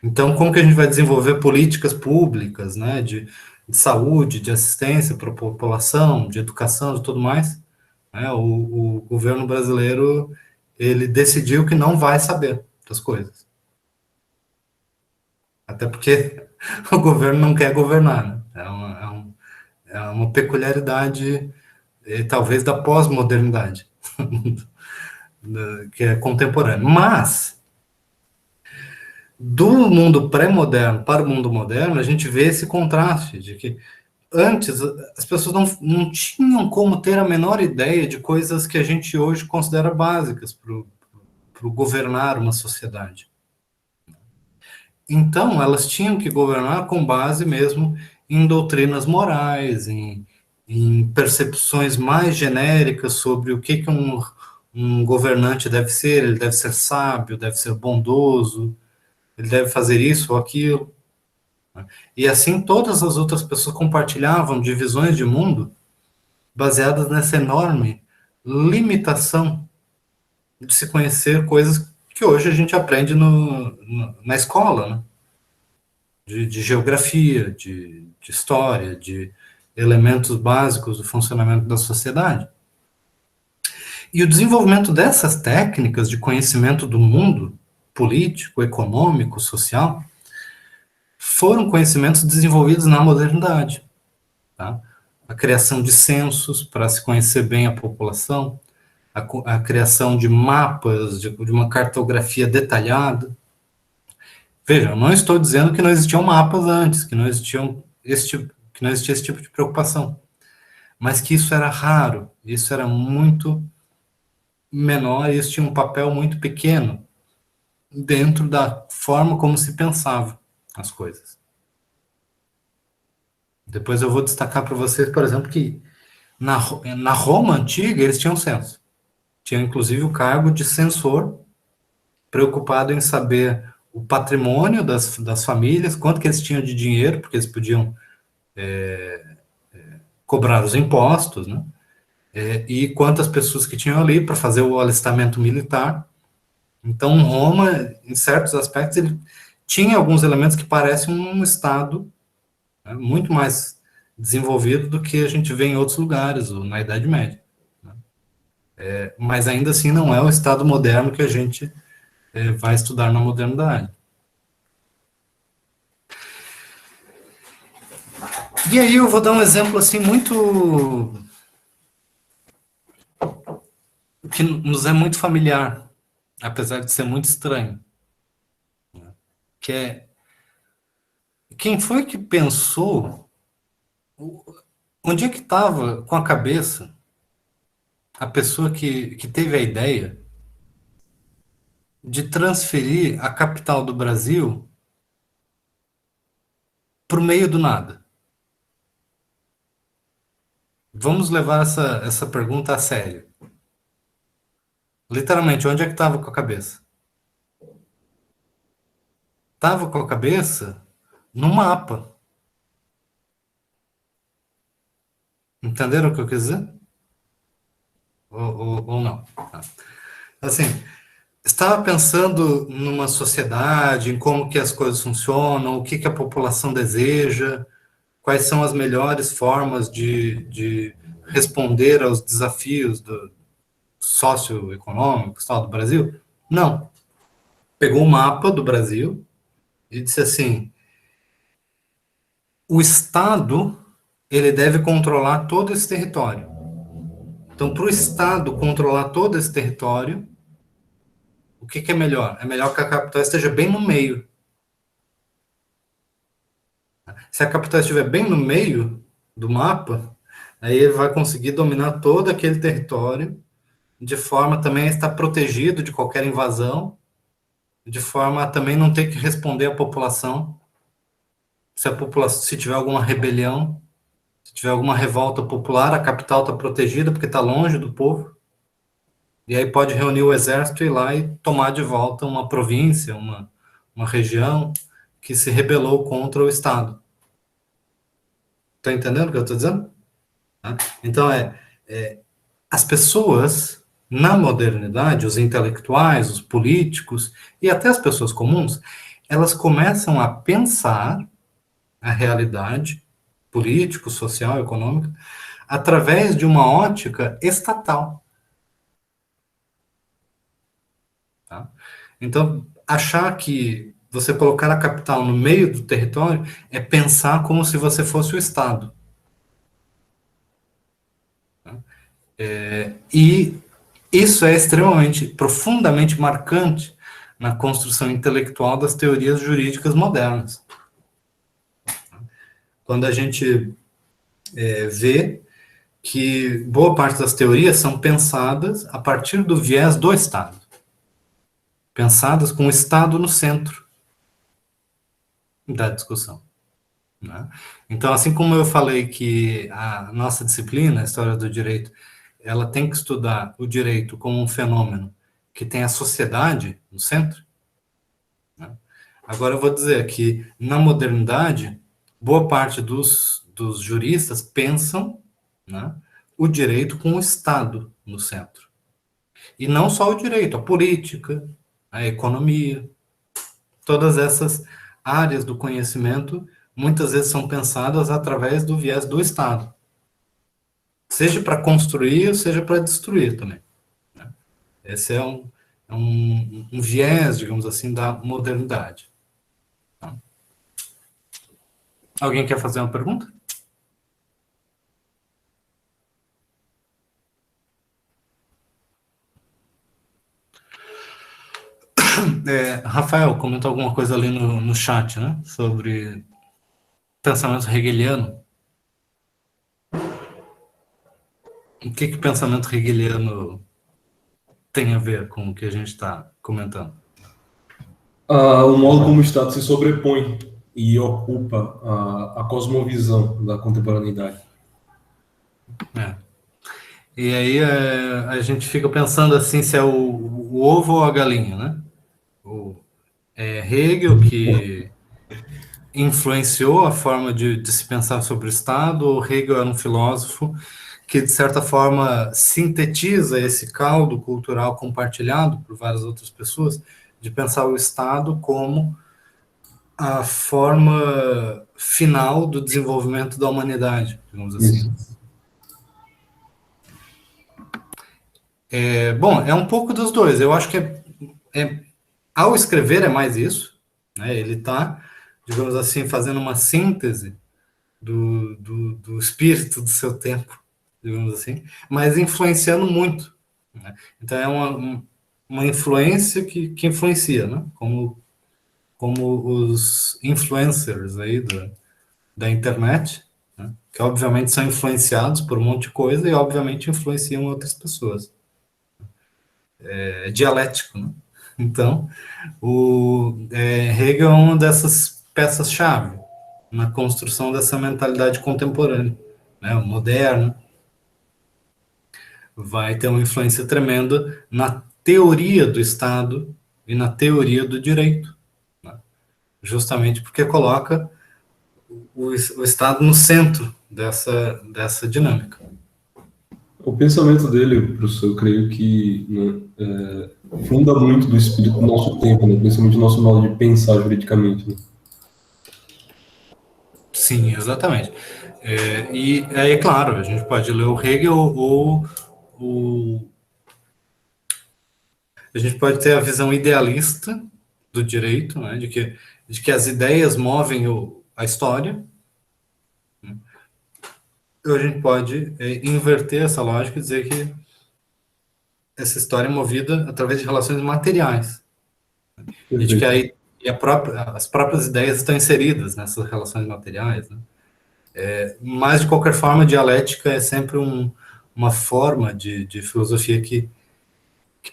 Então, como que a gente vai desenvolver políticas públicas, né, de saúde, de assistência para a população, de educação e tudo mais, né? O governo brasileiro, ele decidiu que não vai saber das coisas. Até porque o governo não quer governar, né? É uma peculiaridade, talvez, da pós-modernidade, que é contemporânea. Mas, do mundo pré-moderno para o mundo moderno, a gente vê esse contraste de que antes as pessoas não tinham como ter a menor ideia de coisas que a gente hoje considera básicas para governar uma sociedade. Então, elas tinham que governar com base mesmo em doutrinas morais, em percepções mais genéricas sobre o que um governante deve ser. Ele deve ser sábio, deve ser bondoso, ele deve fazer isso ou aquilo. E assim, todas as outras pessoas compartilhavam de visões de mundo baseadas nessa enorme limitação de se conhecer coisas que hoje a gente aprende na escola, né? De geografia, de história, de elementos básicos do funcionamento da sociedade. E o desenvolvimento dessas técnicas de conhecimento do mundo político, econômico, social, foram conhecimentos desenvolvidos na modernidade. Tá? A criação de censos para se conhecer bem a população, a criação de mapas, de uma cartografia detalhada. Veja, eu não estou dizendo que não existiam mapas antes, que não existiam que não existia esse tipo de preocupação, mas que isso era raro, isso era muito menor, isso tinha um papel muito pequeno dentro da forma como se pensava as coisas. Depois eu vou destacar para vocês, por exemplo, que na Roma antiga eles tinham censo. Tinha inclusive o cargo de censor, preocupado em saber o patrimônio das famílias, quanto que eles tinham de dinheiro, porque eles podiam cobrar os impostos, né? E quantas pessoas que tinham ali para fazer o alistamento militar. Então, Roma, em certos aspectos, ele tinha alguns elementos que parecem um Estado, né, muito mais desenvolvido do que a gente vê em outros lugares, ou na Idade Média. Né? Mas ainda assim não é o Estado moderno que a gente vai estudar na modernidade. E aí eu vou dar um exemplo assim muito que nos é muito familiar, apesar de ser muito estranho, que é quem foi que pensou, onde é que estava com a cabeça a pessoa que teve a ideia de transferir a capital do Brasil para o meio do nada? Vamos levar essa pergunta a sério. Literalmente, onde é que estava com a cabeça? Estava com a cabeça no mapa. Entenderam o que eu quis dizer? Ou não? Assim, estava pensando numa sociedade, em como que as coisas funcionam, o que a população deseja, quais são as melhores formas de responder aos desafios socioeconômicos do Brasil? Não. Pegou o mapa do Brasil e disse assim, o Estado, ele deve controlar todo esse território. Então, para o Estado controlar todo esse território, o que é melhor? É melhor que a capital esteja bem no meio. Se a capital estiver bem no meio do mapa, aí ele vai conseguir dominar todo aquele território, de forma também a estar protegido de qualquer invasão, de forma a também não ter que responder à população. Se tiver alguma rebelião, se tiver alguma revolta popular, a capital está protegida porque está longe do povo. E aí pode reunir o exército e ir lá e tomar de volta uma província, uma região que se rebelou contra o Estado. Está entendendo o que eu estou dizendo? Tá? Então, as pessoas, na modernidade, os intelectuais, os políticos e até as pessoas comuns, elas começam a pensar a realidade político, social, econômica, através de uma ótica estatal. Tá? Então, achar que você colocar a capital no meio do território é pensar como se você fosse o Estado. Tá? E isso é extremamente, profundamente marcante na construção intelectual das teorias jurídicas modernas. Quando a gente vê que boa parte das teorias são pensadas a partir do viés do Estado, pensadas com o Estado no centro da discussão. Né? Então, assim como eu falei que a nossa disciplina, a História do Direito, ela tem que estudar o direito como um fenômeno que tem a sociedade no centro, né? Agora eu vou dizer que, na modernidade, boa parte dos juristas pensam, né, o direito com o Estado no centro. E não só o direito, a política, a economia, todas essas áreas do conhecimento muitas vezes são pensadas através do viés do Estado. Seja para construir, seja para destruir também. Né? Esse é um viés, digamos assim, da modernidade. Tá? Alguém quer fazer uma pergunta? Rafael comentou alguma coisa ali no chat, né? Sobre pensamento hegeliano. O que pensamento hegeliano tem a ver com o que a gente está comentando? O modo como o Estado se sobrepõe e ocupa a cosmovisão da contemporaneidade. E aí a gente fica pensando assim se é o ovo ou a galinha, né? Hegel que influenciou a forma de se pensar sobre o Estado, ou Hegel era um filósofo que, de certa forma, sintetiza esse caldo cultural compartilhado por várias outras pessoas, de pensar o Estado como a forma final do desenvolvimento da humanidade, digamos assim. Bom, é um pouco dos dois. Eu acho que ao escrever é mais isso, né? Ele está, digamos assim, fazendo uma síntese do espírito do seu tempo, digamos assim, mas influenciando muito. Né? Então é uma influência que influencia, né? Como os influencers aí da internet, né? Que obviamente são influenciados por um monte de coisa e obviamente influenciam outras pessoas. É dialético, né? Então, Hegel é uma dessas peças-chave na construção dessa mentalidade contemporânea, né? O moderno vai ter uma influência tremenda na teoria do Estado e na teoria do direito, né? Justamente porque coloca o Estado no centro dessa dinâmica. O pensamento dele, professor, eu creio que, né, funda muito do espírito do nosso tempo, né, principalmente do nosso modo de pensar juridicamente. Né? Sim, exatamente. E aí, claro, a gente pode ler o Hegel ou a gente pode ter a visão idealista do direito, né, de que as ideias movem a história. Né? Ou a gente pode inverter essa lógica e dizer que essa história é movida através de relações materiais. E de que aí as próprias ideias estão inseridas nessas relações materiais. Né? Mas, de qualquer forma, a dialética é sempre uma forma de filosofia que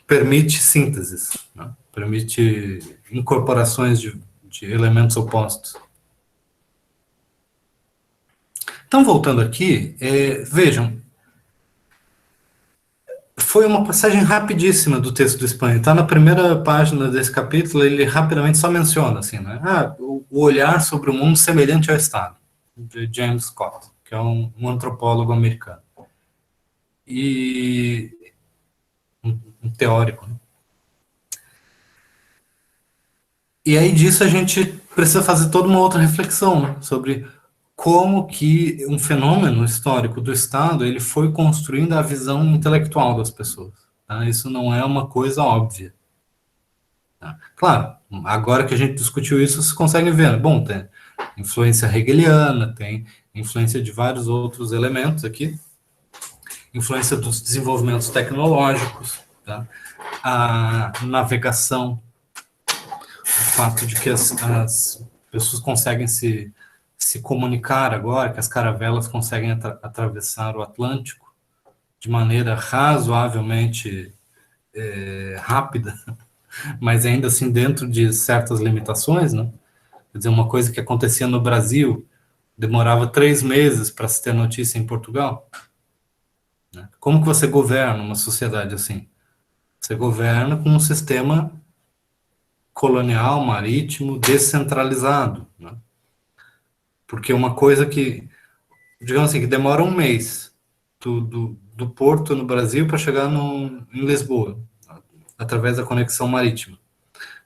permite sínteses, né? Permite incorporações de elementos opostos. Então, voltando aqui, vejam, foi uma passagem rapidíssima do texto do Spine. Está na primeira página desse capítulo, ele rapidamente só menciona, assim, né? O olhar sobre o mundo semelhante ao Estado, de James Scott, que é um antropólogo americano. E um teórico, né? E aí disso a gente precisa fazer toda uma outra reflexão, né, sobre como que um fenômeno histórico do Estado ele foi construindo a visão intelectual das pessoas. Tá? Isso não é uma coisa óbvia. Tá? Claro, agora que a gente discutiu isso, vocês conseguem ver. Né? Bom, tem influência hegeliana, tem influência de vários outros elementos aqui, influência dos desenvolvimentos tecnológicos, tá? A navegação, o fato de que as pessoas conseguem se comunicar agora, que as caravelas conseguem atravessar o Atlântico de maneira razoavelmente rápida, mas ainda assim dentro de certas limitações, né? Quer dizer, uma coisa que acontecia no Brasil demorava 3 meses para se ter notícia em Portugal. Né? Como que você governa uma sociedade assim? Você governa com um sistema colonial, marítimo, descentralizado, né? Porque uma coisa que, digamos assim, que demora um mês do porto no Brasil para chegar em Lisboa, através da conexão marítima.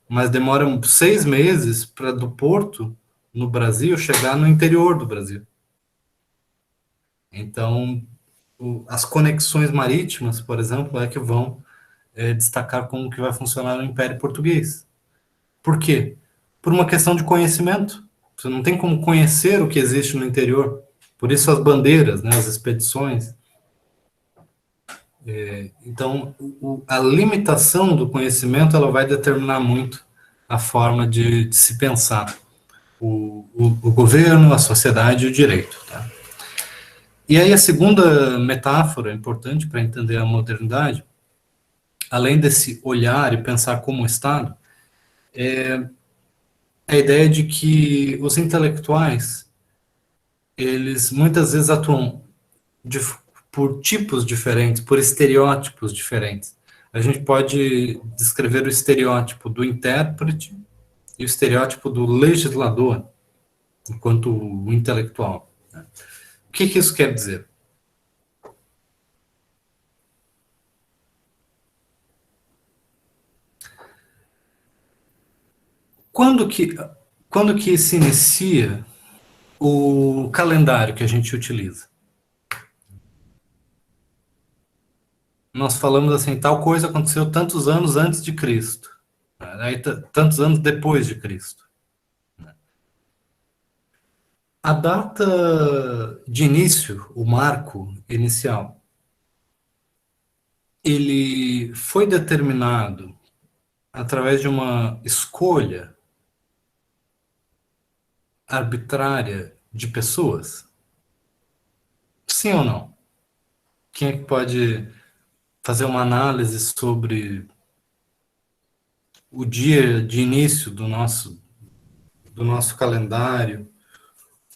Mas demora 6 meses para do porto no Brasil chegar no interior do Brasil. Então, as conexões marítimas, por exemplo, é que vão destacar como que vai funcionar no Império Português. Por quê? Por uma questão de conhecimento. Você não tem como conhecer o que existe no interior. Por isso as bandeiras, né, as expedições. Então, a limitação do conhecimento ela vai determinar muito a forma de se pensar o governo, a sociedade e o direito. Tá? E aí a segunda metáfora importante para entender a modernidade, além desse olhar e pensar como Estado, é a ideia de que os intelectuais, eles muitas vezes atuam de, por tipos diferentes, por estereótipos diferentes. A gente pode descrever o estereótipo do intérprete e o estereótipo do legislador, enquanto o intelectual. Né? O que isso quer dizer? Quando que, quando que se inicia o calendário que a gente utiliza? Nós falamos assim, tal coisa aconteceu tantos anos antes de Cristo, aí tantos anos depois de Cristo. A data de início, o marco inicial, ele foi determinado através de uma escolha arbitrária de pessoas? Sim ou não? Quem é que pode fazer uma análise sobre o dia de início do nosso calendário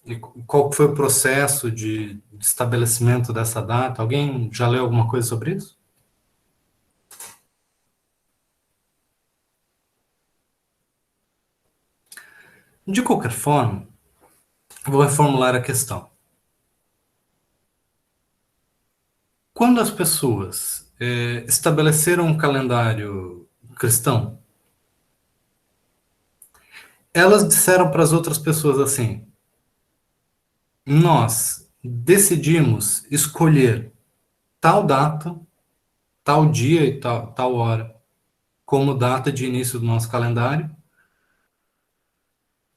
e qual foi o processo de estabelecimento dessa data? Alguém já leu alguma coisa sobre isso? De qualquer forma, vou reformular a questão. Quando as pessoas estabeleceram um calendário cristão, elas disseram para as outras pessoas assim: nós decidimos escolher tal data, tal dia e tal hora como data de início do nosso calendário,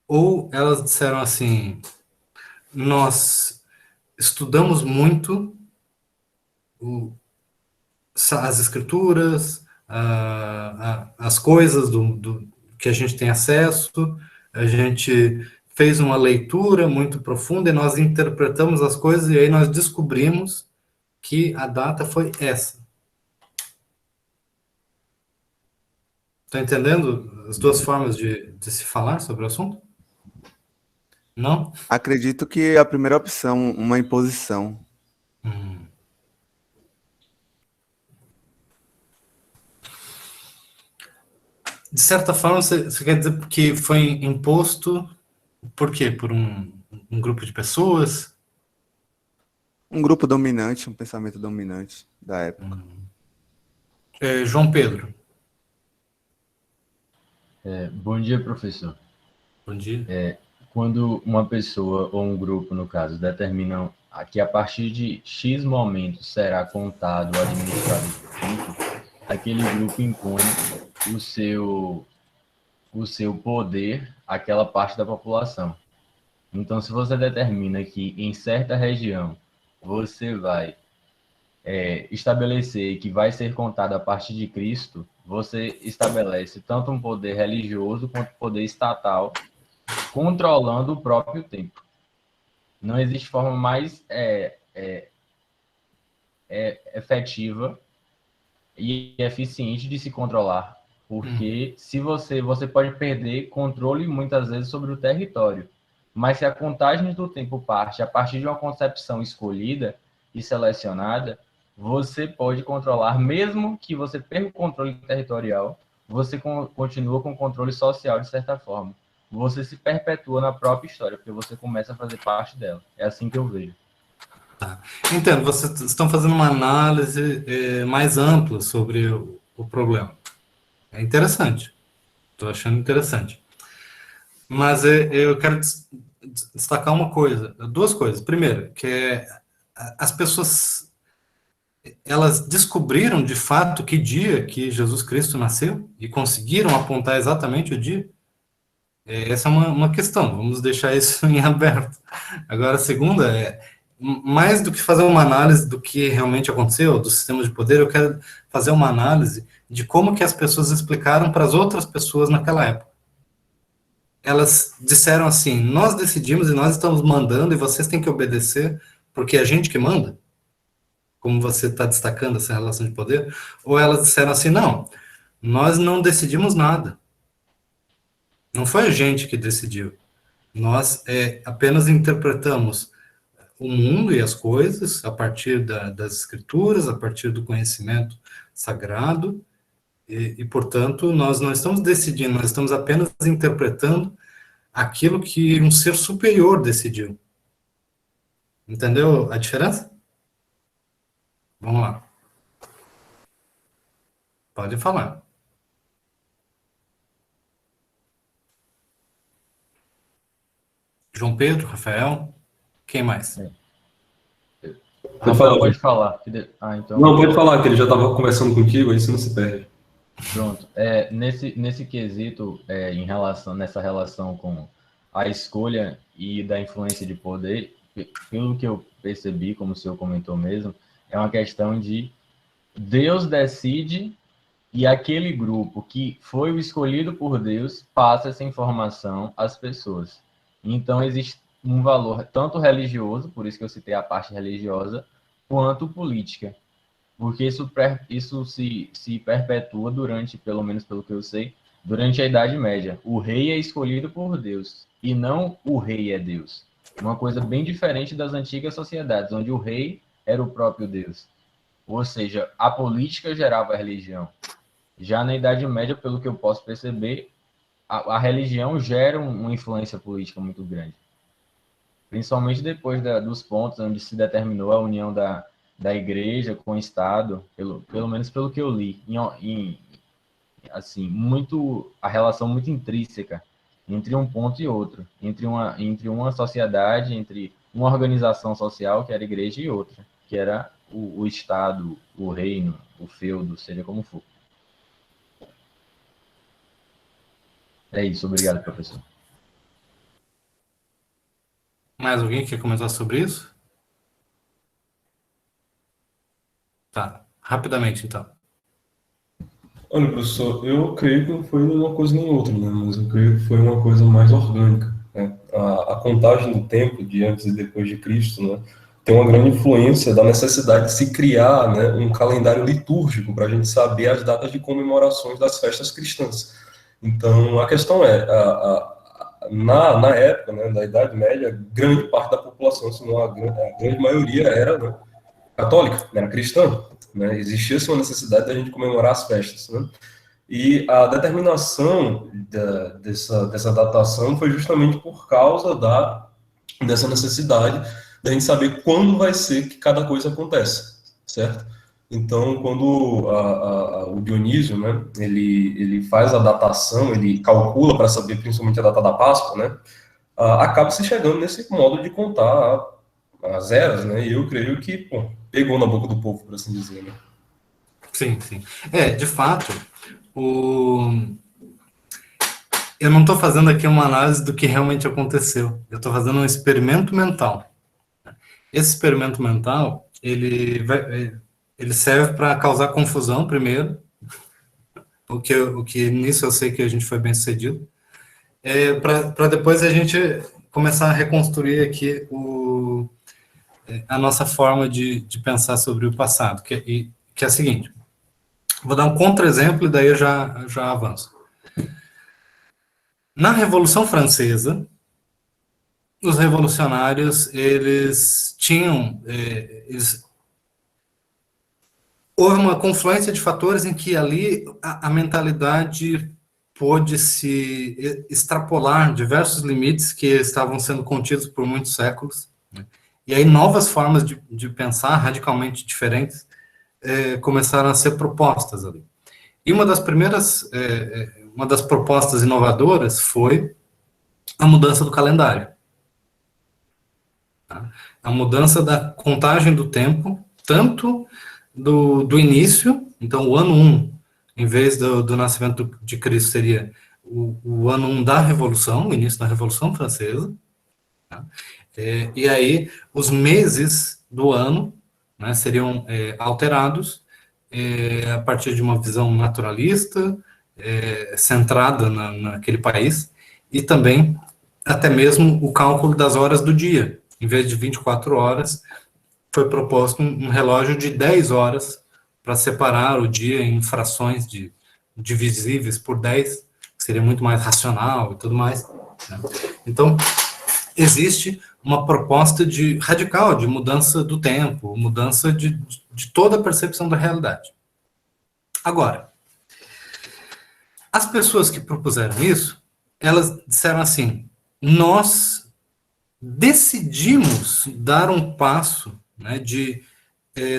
ou elas disseram assim: nós estudamos muito as escrituras, as coisas que a gente tem acesso, a gente fez uma leitura muito profunda e nós interpretamos as coisas e aí nós descobrimos que a data foi essa. Está entendendo as duas formas de se falar sobre o assunto? Não? Acredito que a primeira opção, uma imposição. de certa forma, você quer dizer que foi imposto por quê? Por um grupo de pessoas? Um grupo dominante, um pensamento dominante da época. João Pedro, Bom dia, professor. bom dia. Quando uma pessoa ou um grupo, no caso, determinam que a partir de X momento será contado ou administrado o tempo, aquele grupo impõe o seu poder àquela parte da população. Então, se você determina que em certa região você vai estabelecer que vai ser contado a partir de Cristo, você estabelece tanto um poder religioso quanto um poder estatal controlando o próprio tempo. Não existe forma mais efetiva e eficiente de se controlar, porque se você pode perder controle muitas vezes sobre o território, mas se a contagem do tempo parte a partir de uma concepção escolhida e selecionada, você pode controlar, mesmo que você perca o controle territorial, você continua com o controle social de certa forma. Você se perpetua na própria história, porque você começa a fazer parte dela. É assim que eu vejo. Tá. Entendo, vocês estão fazendo uma análise mais ampla sobre o problema. É interessante. Estou achando interessante. Mas eu quero destacar uma coisa, duas coisas. Primeiro, que as pessoas, elas descobriram de fato que dia que Jesus Cristo nasceu e conseguiram apontar exatamente o dia. Essa é uma questão, vamos deixar isso em aberto. Agora, a segunda mais do que fazer uma análise do que realmente aconteceu, do sistema de poder, eu quero fazer uma análise de como que as pessoas explicaram para as outras pessoas naquela época. Elas disseram assim, nós decidimos e nós estamos mandando e vocês têm que obedecer porque é a gente que manda, como você está destacando essa relação de poder, ou elas disseram assim, não, nós não decidimos nada. Não foi a gente que decidiu. Nós apenas interpretamos o mundo e as coisas a partir das escrituras, a partir do conhecimento sagrado, e, portanto, nós não estamos decidindo, nós estamos apenas interpretando aquilo que um ser superior decidiu. Entendeu a diferença? Vamos lá. Pode falar. João Pedro, Rafael, quem mais? Rafael, pode falar. Então... Não, pode falar, que ele já estava conversando contigo, aí você não se perde. Pronto. Nesse quesito, nessa relação com a escolha e da influência de poder, pelo que eu percebi, como o senhor comentou mesmo, é uma questão de Deus decide e aquele grupo que foi o escolhido por Deus passa essa informação às pessoas. Então, existe um valor tanto religioso, por isso que eu citei a parte religiosa, quanto política. Porque isso se perpetua durante, pelo menos pelo que eu sei, durante a Idade Média. O rei é escolhido por Deus, e não o rei é Deus. Uma coisa bem diferente das antigas sociedades, onde o rei era o próprio Deus. Ou seja, a política gerava a religião. Já na Idade Média, pelo que eu posso perceber, a religião gera uma influência política muito grande. Principalmente depois dos pontos onde se determinou a união da igreja com o Estado, pelo menos pelo que eu li, assim, a relação muito intrínseca entre um ponto e outro, entre uma sociedade, entre uma organização social, que era a igreja, e outra, que era o Estado, o reino, o feudo, seja como for. É isso, obrigado, professor. Mais alguém quer comentar sobre isso? Tá, rapidamente então. Olha, professor, eu creio que não foi nenhuma coisa nem outra, né? Mas eu creio que foi uma coisa mais orgânica, né? A contagem do tempo de antes e depois de Cristo, né, tem uma grande influência da necessidade de se criar, né, um calendário litúrgico para a gente saber as datas de comemorações das festas cristãs. Então, a questão na época, né, da Idade Média, grande parte da população, se não a grande maioria, era, né, católica, era cristã. Né? Existia uma necessidade da gente comemorar as festas. Né? E a determinação dessa datação foi justamente por causa dessa necessidade da gente saber quando vai ser que cada coisa acontece, certo? Então, quando o Dionísio, né, ele faz a datação, ele calcula para saber principalmente a data da Páscoa, né, acaba se chegando nesse modo de contar as eras, né, e eu creio que, pô, pegou na boca do povo, por assim dizer, né. Sim, sim. De fato, o... eu não estou fazendo aqui uma análise do que realmente aconteceu. Eu estou fazendo um experimento mental. Esse experimento mental, ele serve para causar confusão primeiro, o que nisso eu sei que a gente foi bem sucedido, para depois a gente começar a reconstruir aqui a nossa forma de pensar sobre o passado, que é a seguinte. Vou dar um contra-exemplo e daí eu já avanço. Na Revolução Francesa, os revolucionários, eles tinham... houve uma confluência de fatores em que ali a mentalidade pôde se extrapolar diversos limites que estavam sendo contidos por muitos séculos, né? E aí novas formas de pensar radicalmente diferentes começaram a ser propostas ali. E uma das propostas inovadoras foi a mudança do calendário. Tá? A mudança da contagem do tempo, tanto do início, então o ano 1, em vez do nascimento de Cristo, seria o ano 1 da Revolução, o início da Revolução Francesa, tá? E aí os meses do ano, né, seriam alterados a partir de uma visão naturalista, centrada naquele país, e também até mesmo o cálculo das horas do dia. Em vez de 24 horas, foi proposto um relógio de 10 horas para separar o dia em frações divisíveis por 10, que seria muito mais racional e tudo mais, né? Então, existe uma proposta radical de mudança do tempo, mudança de toda a percepção da realidade. Agora, as pessoas que propuseram isso, elas disseram assim, nós decidimos dar um passo, né, de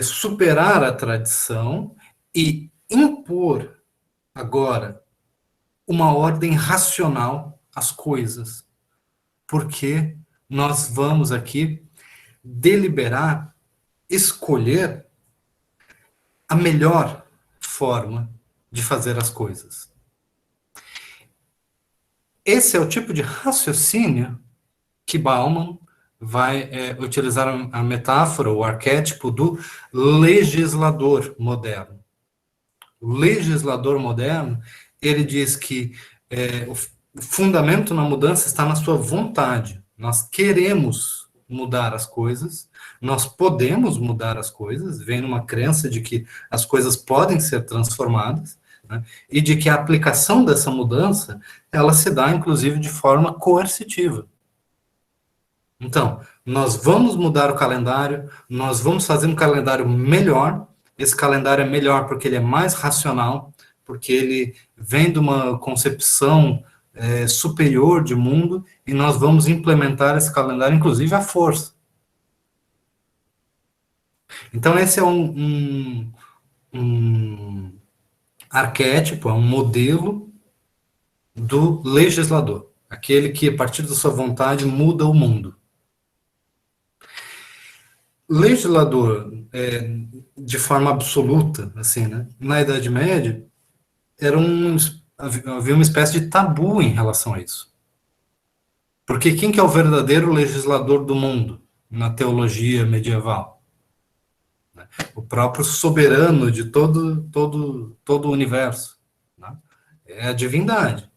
superar a tradição e impor agora uma ordem racional às coisas, porque nós vamos aqui deliberar, escolher a melhor forma de fazer as coisas. Esse é o tipo de raciocínio que Bauman vai utilizar a metáfora, o arquétipo do legislador moderno. O legislador moderno, ele diz que o fundamento na mudança está na sua vontade. Nós queremos mudar as coisas, nós podemos mudar as coisas, vem numa crença de que as coisas podem ser transformadas, né, e de que a aplicação dessa mudança, ela se dá, inclusive, de forma coercitiva. Então, nós vamos mudar o calendário, nós vamos fazer um calendário melhor. Esse calendário é melhor porque ele é mais racional, porque ele vem de uma concepção superior de mundo, e nós vamos implementar esse calendário, inclusive, à força. Então, esse é um arquétipo, é um modelo do legislador, aquele que, a partir da sua vontade, muda o mundo. Legislador, de forma absoluta, assim, né, na Idade Média, havia uma espécie de tabu em relação a isso. Porque quem que é o verdadeiro legislador do mundo na teologia medieval? O próprio soberano de todo o universo, né? É a divindade.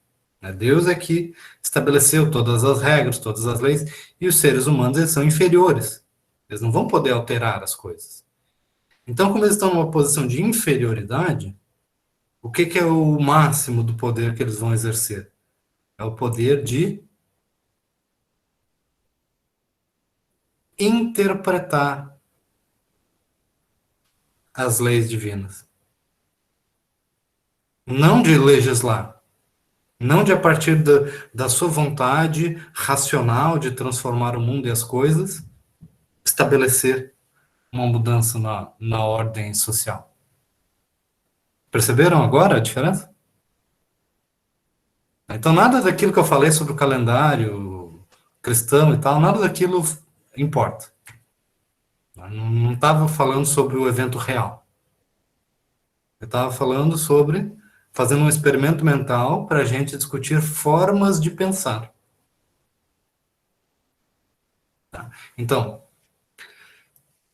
Deus é que estabeleceu todas as regras, todas as leis, e os seres humanos, eles são inferiores. Eles não vão poder alterar as coisas. Então, como eles estão numa posição de inferioridade, o que é o máximo do poder que eles vão exercer? É o poder de interpretar as leis divinas. não de legislar, não de a partir da sua vontade racional de transformar o mundo e as coisas, estabelecer uma mudança na ordem social. Perceberam agora a diferença? Então, nada daquilo que eu falei sobre o calendário cristão e tal, nada daquilo importa. Não estava falando sobre o evento real. Eu estava falando sobre fazendo um experimento mental para a gente discutir formas de pensar. Tá? Então,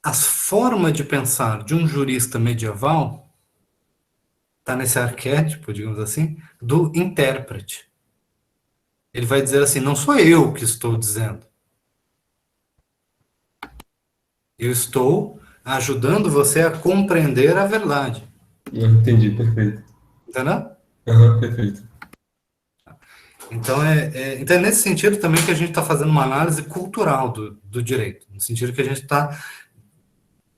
a forma de pensar de um jurista medieval está nesse arquétipo, digamos assim, do intérprete. Ele vai dizer assim, não sou eu que estou dizendo. Eu estou ajudando você a compreender a verdade. Entendi, perfeito. Entendeu? Aham, perfeito. Então, então é nesse sentido também que a gente está fazendo uma análise cultural do direito, no sentido que a gente está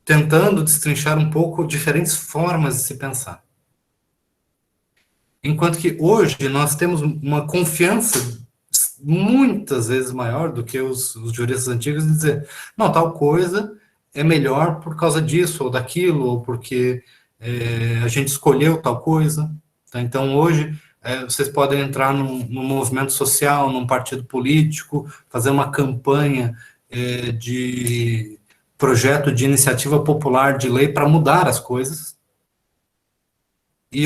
tentando destrinchar um pouco diferentes formas de se pensar. Enquanto que hoje nós temos uma confiança muitas vezes maior do que os juristas antigos de dizer, não, tal coisa é melhor por causa disso ou daquilo, ou porque a gente escolheu tal coisa. Tá? Então, hoje, vocês podem entrar num movimento social, num partido político, fazer uma campanha de projeto de iniciativa popular de lei para mudar as coisas. E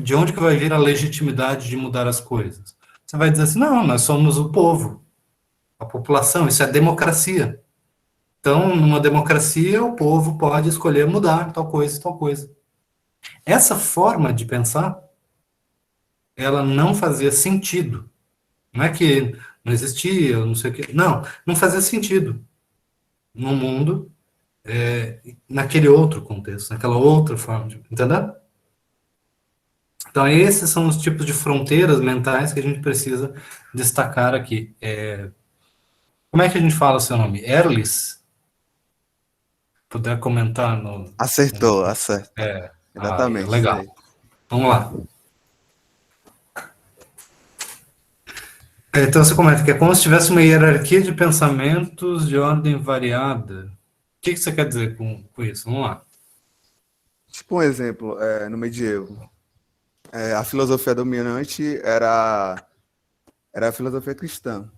de onde que vai vir a legitimidade de mudar as coisas? Você vai dizer assim, não, nós somos o povo, a população, isso é democracia. Então, numa democracia, o povo pode escolher mudar tal coisa e tal coisa. Essa forma de pensar, ela não fazia sentido. Não é que não existia, não sei o quê. Não fazia sentido no mundo, naquele outro contexto, naquela outra forma de... Entendeu? Então, esses são os tipos de fronteiras mentais que a gente precisa destacar aqui. Como é que a gente fala o seu nome? Erlis? Puder comentar no... Acertou, acerta. Exatamente. Legal. Vamos lá. Então, você comenta que é como se tivesse uma hierarquia de pensamentos de ordem variada. O que você quer dizer com isso? Vamos lá. Tipo um exemplo, no medievo, a filosofia dominante era a filosofia cristã.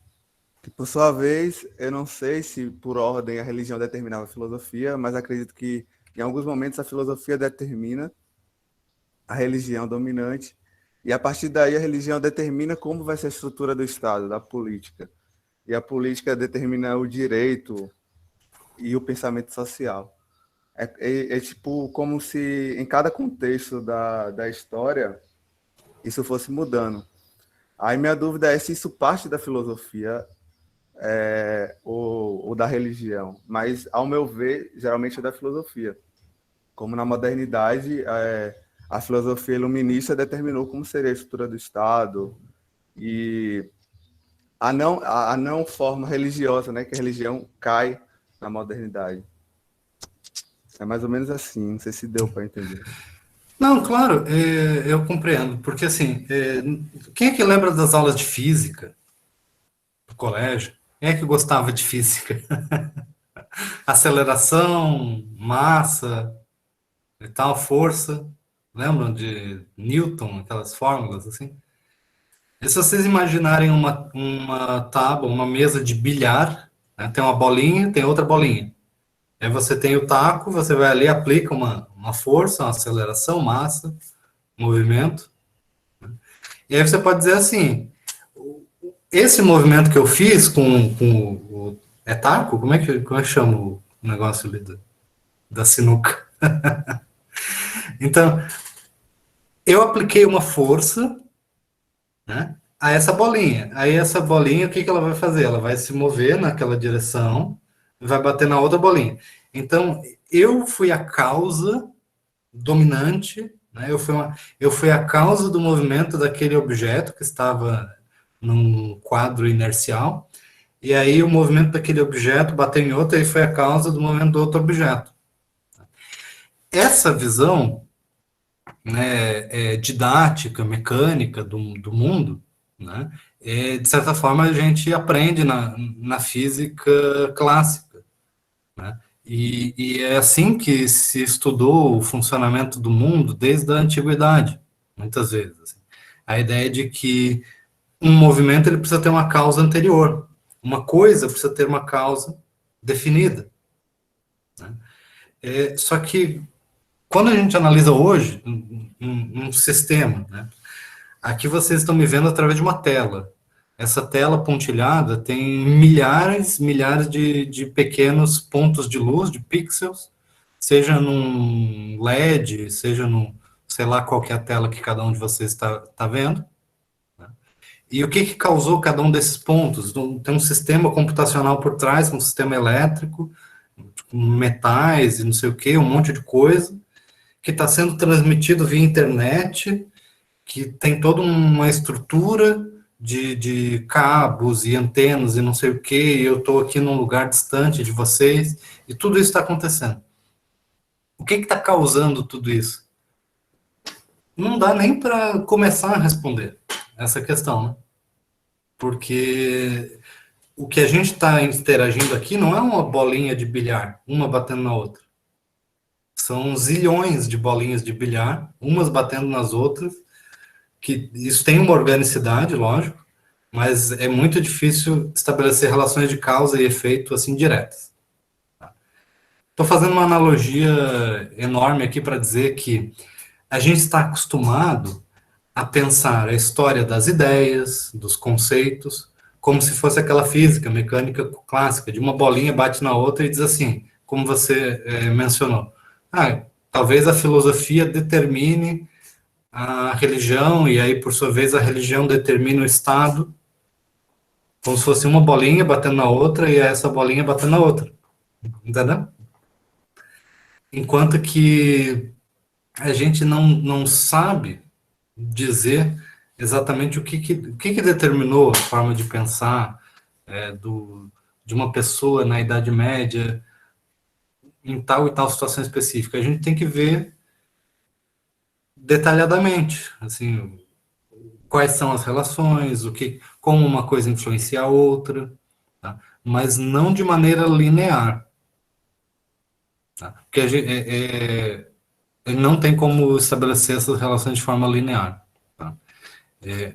Que, por sua vez, eu não sei se por ordem a religião determinava a filosofia, mas acredito que em alguns momentos a filosofia determina a religião dominante, e a partir daí a religião determina como vai ser a estrutura do Estado, da política. E a política determina o direito e o pensamento social. É tipo como se em cada contexto da história isso fosse mudando. Aí minha dúvida é se isso parte da filosofia ou da religião, mas ao meu ver, geralmente é da filosofia. Como na modernidade, a filosofia iluminista determinou como seria a estrutura do Estado e a não forma religiosa, né, que a religião cai na modernidade. É mais ou menos assim, não sei se deu para entender. Não, claro, eu compreendo, porque assim, quem é que lembra das aulas de física do colégio? Quem é que gostava de física? Aceleração, massa e tal, força. Lembram de Newton, aquelas fórmulas assim? E se vocês imaginarem uma tábua, uma mesa de bilhar, né, tem uma bolinha, tem outra bolinha. Aí você tem o taco, você vai ali, aplica uma força, uma aceleração, massa, movimento. E aí você pode dizer assim, esse movimento que eu fiz com o... É taco? Como é que chama o negócio ali da sinuca? Então, eu apliquei uma força, né, a essa bolinha. Aí essa bolinha, o que ela vai fazer? Ela vai se mover naquela direção, vai bater na outra bolinha. Então, eu fui a causa dominante, né? Eu fui a causa do movimento daquele objeto que estava num quadro inercial, e aí o movimento daquele objeto bateu em outro, e foi a causa do movimento do outro objeto. Essa visão, né, didática, mecânica do mundo, né, de certa forma a gente aprende na física clássica, né, e é assim que se estudou o funcionamento do mundo desde a antiguidade, muitas vezes. Assim. A ideia de que um movimento ele precisa ter uma causa anterior, uma coisa precisa ter uma causa definida. Né? Só que quando a gente analisa hoje um sistema, né? Aqui vocês estão me vendo através de uma tela. Essa tela pontilhada tem milhares de pequenos pontos de luz, de pixels, seja num LED, seja num, sei lá qual que é a tela que cada um de vocês está vendo. Né? E o que causou cada um desses pontos? Tem um sistema computacional por trás, um sistema elétrico, metais e não sei o que, um monte de coisa, que está sendo transmitido via internet, que tem toda uma estrutura de cabos e antenas e não sei o que, e eu estou aqui num lugar distante de vocês, e tudo isso está acontecendo. O que está causando tudo isso? Não dá nem para começar a responder essa questão, né? Porque o que a gente está interagindo aqui não é uma bolinha de bilhar, uma batendo na outra. São zilhões de bolinhas de bilhar, umas batendo nas outras, que isso tem uma organicidade, lógico, mas é muito difícil estabelecer relações de causa e efeito assim diretas. Estou fazendo uma analogia enorme aqui para dizer que a gente está acostumado a pensar a história das ideias, dos conceitos, como se fosse aquela física mecânica clássica, de uma bolinha bate na outra e diz assim, como você mencionou, talvez a filosofia determine a religião, e aí, por sua vez, a religião determina o Estado, como se fosse uma bolinha batendo na outra, e essa bolinha batendo na outra. Entendeu? Enquanto que a gente não sabe dizer exatamente o que determinou a forma de pensar de uma pessoa na Idade Média em tal e tal situação específica. A gente tem que ver detalhadamente, assim, quais são as relações, como uma coisa influencia a outra, tá? Mas não de maneira linear. Tá? Porque a gente, não tem como estabelecer essas relações de forma linear. Tá?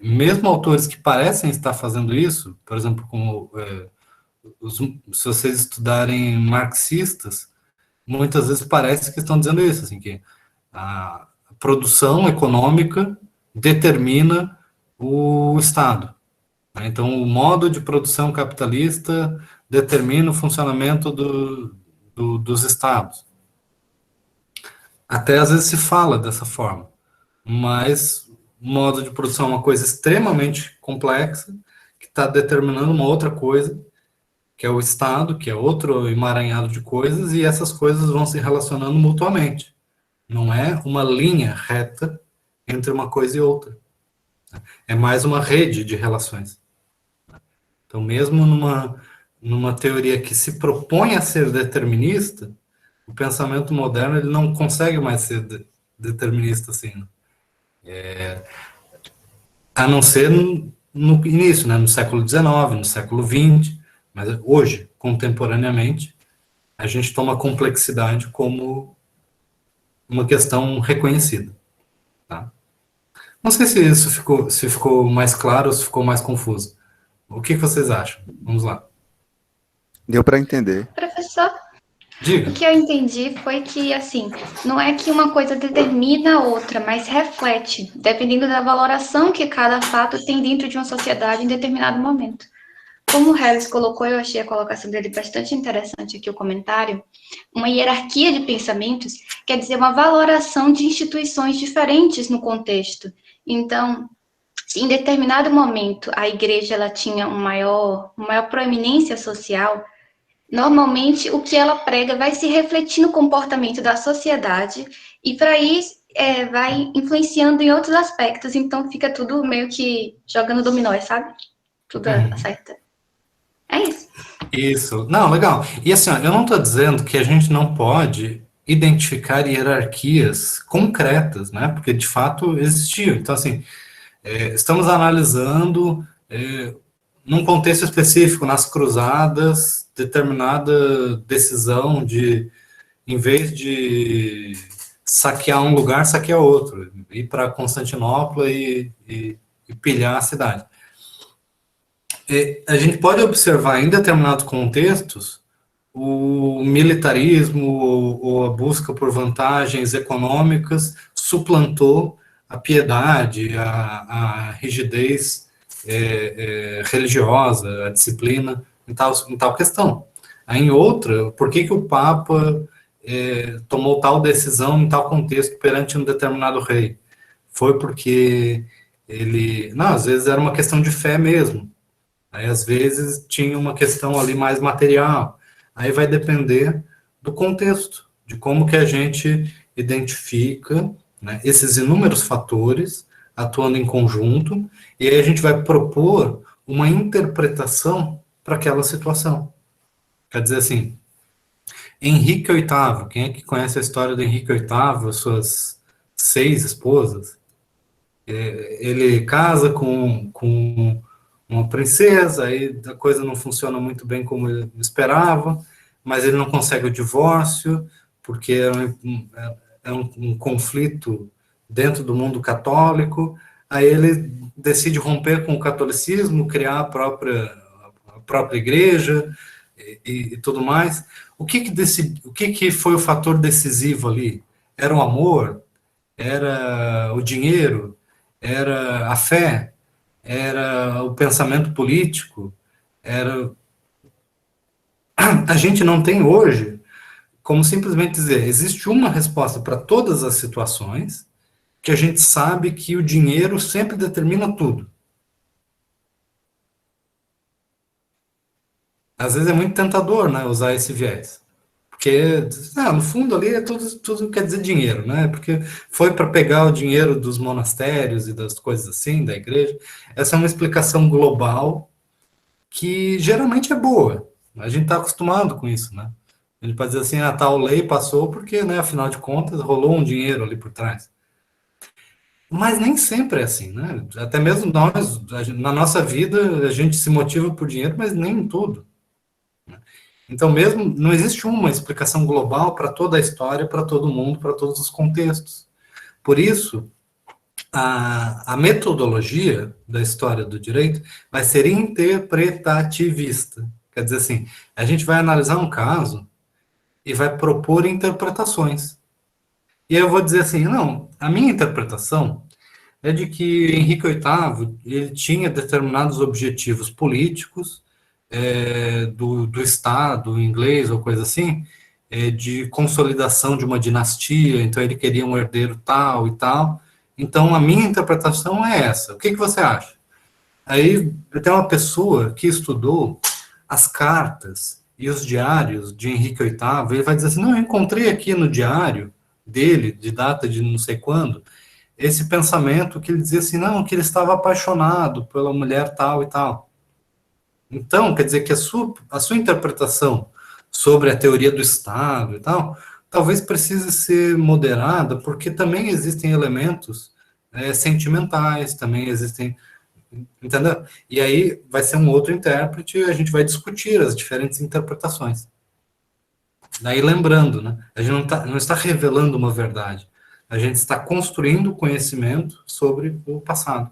Mesmo autores que parecem estar fazendo isso, por exemplo, como se vocês estudarem marxistas, muitas vezes parece que estão dizendo isso, assim, que a produção econômica determina o Estado. Né? Então, o modo de produção capitalista determina o funcionamento dos Estados. Até às vezes se fala dessa forma, mas o modo de produção é uma coisa extremamente complexa, que está determinando uma outra coisa, que é o Estado, que é outro emaranhado de coisas, e essas coisas vão se relacionando mutuamente. Não é uma linha reta entre uma coisa e outra. É mais uma rede de relações. Então, mesmo numa teoria que se propõe a ser determinista, o pensamento moderno ele não consegue mais ser determinista assim. A não ser no início, né, no século XIX, no século XX, mas hoje, contemporaneamente, a gente toma a complexidade como uma questão reconhecida. Tá? Não sei se isso ficou mais claro ou se ficou mais confuso. O que vocês acham? Vamos lá. Deu para entender. Professor, Diga. o que eu entendi foi que, assim, não é que uma coisa determina a outra, mas reflete, dependendo da valoração que cada fato tem dentro de uma sociedade em determinado momento. Como o Harris colocou, eu achei a colocação dele bastante interessante aqui, o comentário, uma hierarquia de pensamentos quer dizer uma valoração de instituições diferentes no contexto. Então, se em determinado momento a igreja ela tinha uma maior proeminência social, normalmente o que ela prega vai se refletir no comportamento da sociedade e para isso vai influenciando em outros aspectos, então fica tudo meio que jogando dominó, sabe? Tudo acerta. É isso. Isso. Não, legal. E assim, ó, eu não estou dizendo que a gente não pode identificar hierarquias concretas, né? Porque de fato existiam. Então, assim, estamos analisando, num contexto específico, nas cruzadas, determinada decisão de, em vez de saquear um lugar, saquear outro, ir para Constantinopla e pilhar a cidade. A gente pode observar em determinados contextos o militarismo ou a busca por vantagens econômicas suplantou a piedade, a rigidez religiosa, a disciplina em tal questão. Aí, em outra, por que o Papa tomou tal decisão em tal contexto perante um determinado rei? Foi porque ele... Não, às vezes era uma questão de fé mesmo. Aí, às vezes, tinha uma questão ali mais material. Aí vai depender do contexto, de como que a gente identifica, né, esses inúmeros fatores atuando em conjunto, e aí a gente vai propor uma interpretação para aquela situação. Quer dizer assim, Henrique VIII, quem é que conhece a história do Henrique VIII, suas 6 esposas? Ele casa com uma princesa, aí a coisa não funciona muito bem como ele esperava, mas ele não consegue o divórcio, porque é um conflito dentro do mundo católico, aí ele decide romper com o catolicismo, criar a própria igreja e tudo mais. O que foi o fator decisivo ali? Era o amor? Era o dinheiro? Era a fé? Era o pensamento político? A gente não tem hoje como simplesmente dizer, existe uma resposta para todas as situações, que a gente sabe que o dinheiro sempre determina tudo. Às vezes é muito tentador, né, usar esse viés. Porque, no fundo ali é tudo quer dizer dinheiro, né? Porque foi para pegar o dinheiro dos monastérios e das coisas assim, da igreja. Essa é uma explicação global que geralmente é boa. A gente está acostumado com isso, né? A gente pode dizer assim, tal lei passou porque, né, afinal de contas, rolou um dinheiro ali por trás. Mas nem sempre é assim, né? Até mesmo nós, na nossa vida, a gente se motiva por dinheiro, mas nem em tudo. Então, mesmo, não existe uma explicação global para toda a história, para todo mundo, para todos os contextos. Por isso, a metodologia da história do direito vai ser interpretativista. Quer dizer assim, a gente vai analisar um caso e vai propor interpretações. E aí eu vou dizer assim, não, a minha interpretação é de que Henrique VIII ele tinha determinados objetivos políticos do Estado inglês ou coisa assim, de consolidação de uma dinastia, então ele queria um herdeiro tal e tal. Então a minha interpretação é essa. O que você acha? Aí tem uma pessoa que estudou as cartas e os diários de Henrique VIII, ele vai dizer assim, não, eu encontrei aqui no diário dele, de data de não sei quando, esse pensamento que ele dizia assim, não, que ele estava apaixonado pela mulher tal e tal. Então, quer dizer que a sua interpretação sobre a teoria do Estado e tal, talvez precise ser moderada, porque também existem elementos sentimentais, também existem, entendeu? E aí vai ser um outro intérprete e a gente vai discutir as diferentes interpretações. Daí lembrando, né, a gente não está revelando uma verdade, a gente está construindo conhecimento sobre o passado.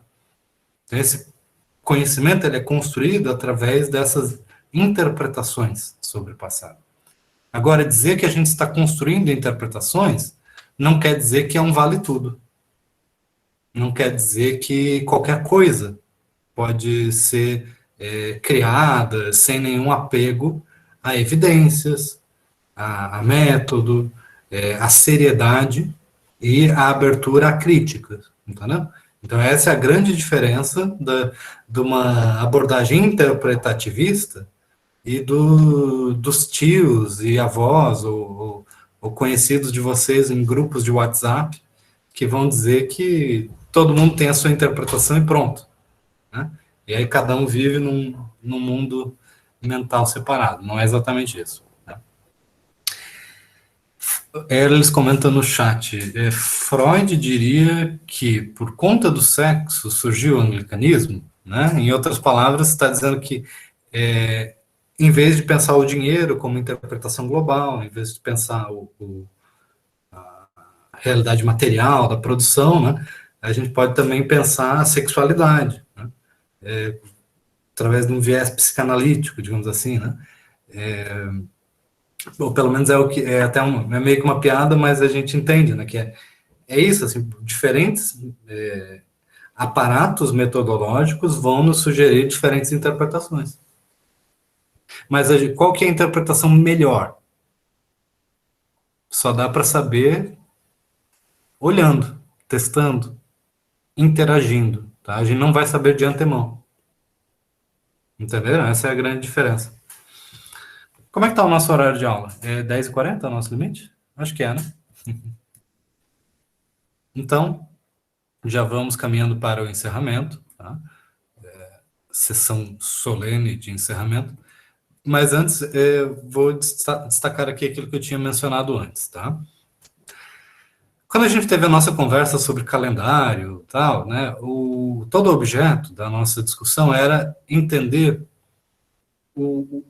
Então, esse conhecimento ele é construído através dessas interpretações sobre o passado. Agora, dizer que a gente está construindo interpretações não quer dizer que é um vale tudo. Não quer dizer que qualquer coisa pode ser criada sem nenhum apego a evidências, a método, a seriedade e a abertura à crítica, entendeu? Então, essa é a grande diferença de uma abordagem interpretativista e dos tios e avós ou conhecidos de vocês em grupos de WhatsApp que vão dizer que todo mundo tem a sua interpretação e pronto, né? E aí cada um vive num mundo mental separado. Não é exatamente isso. Né? Eles comentam no chat, Freud diria que, por conta do sexo, surgiu o anglicanismo, né? Em outras palavras, está dizendo que, em vez de pensar o dinheiro como interpretação global, em vez de pensar a realidade material da produção, né, a gente pode também pensar a sexualidade, né? Através de um viés psicanalítico, digamos assim, né? Ou pelo menos é o que é até é meio que uma piada, mas a gente entende, né? Que é isso, assim, diferentes aparatos metodológicos vão nos sugerir diferentes interpretações. Mas qual que é a interpretação melhor? Só dá para saber olhando, testando, interagindo, tá? A gente não vai saber de antemão. Entenderam? Essa é a grande diferença. Como é que está o nosso horário de aula? É 10h40 o nosso limite? Acho que é, né? Então, já vamos caminhando para o encerramento, tá? Sessão solene de encerramento. Mas antes, vou destacar aqui aquilo que eu tinha mencionado antes, tá? Quando a gente teve a nossa conversa sobre calendário e tal, né, todo objeto da nossa discussão era entender o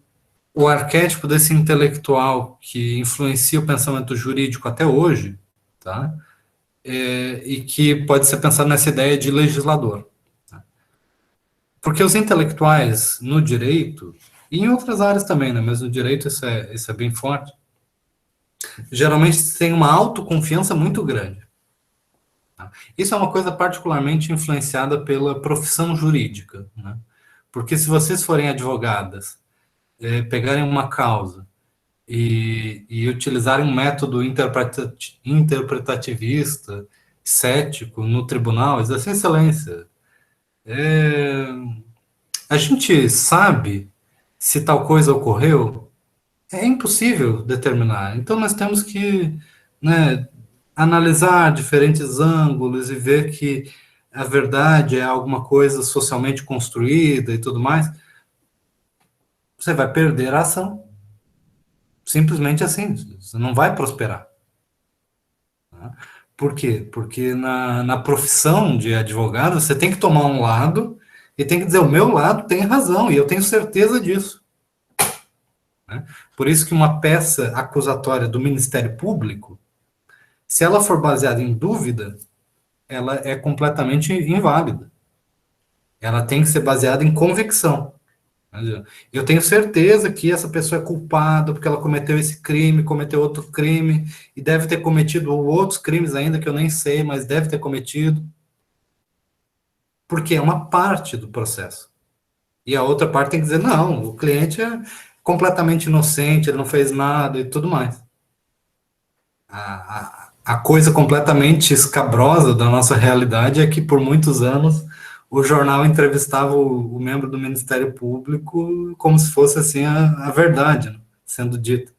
arquétipo desse intelectual que influencia o pensamento jurídico até hoje, tá? E que pode ser pensado nessa ideia de legislador. Tá? Porque os intelectuais no direito, e em outras áreas também, né, mas no direito isso é bem forte, geralmente têm uma autoconfiança muito grande. Tá? Isso é uma coisa particularmente influenciada pela profissão jurídica, né? Porque se vocês forem advogadas, pegarem uma causa e utilizarem um método interpretativista, cético no tribunal, exercer excelência. A gente sabe se tal coisa ocorreu? É impossível determinar. Então, nós temos que, né, analisar diferentes ângulos e ver que a verdade é alguma coisa socialmente construída e tudo mais. Você vai perder a ação. Simplesmente assim, você não vai prosperar. Por quê? Porque na profissão de advogado, você tem que tomar um lado e tem que dizer, o meu lado tem razão, e eu tenho certeza disso. Por isso que uma peça acusatória do Ministério Público, se ela for baseada em dúvida, ela é completamente inválida. Ela tem que ser baseada em convicção. Eu tenho certeza que essa pessoa é culpada porque ela cometeu esse crime, cometeu outro crime, e deve ter cometido outros crimes ainda que eu nem sei, mas deve ter cometido. Porque é uma parte do processo. E a outra parte tem que dizer, não, o cliente é completamente inocente, ele não fez nada e tudo mais. A coisa completamente escabrosa da nossa realidade é que, por muitos anos, o jornal entrevistava o membro do Ministério Público como se fosse assim a verdade, né, sendo dita.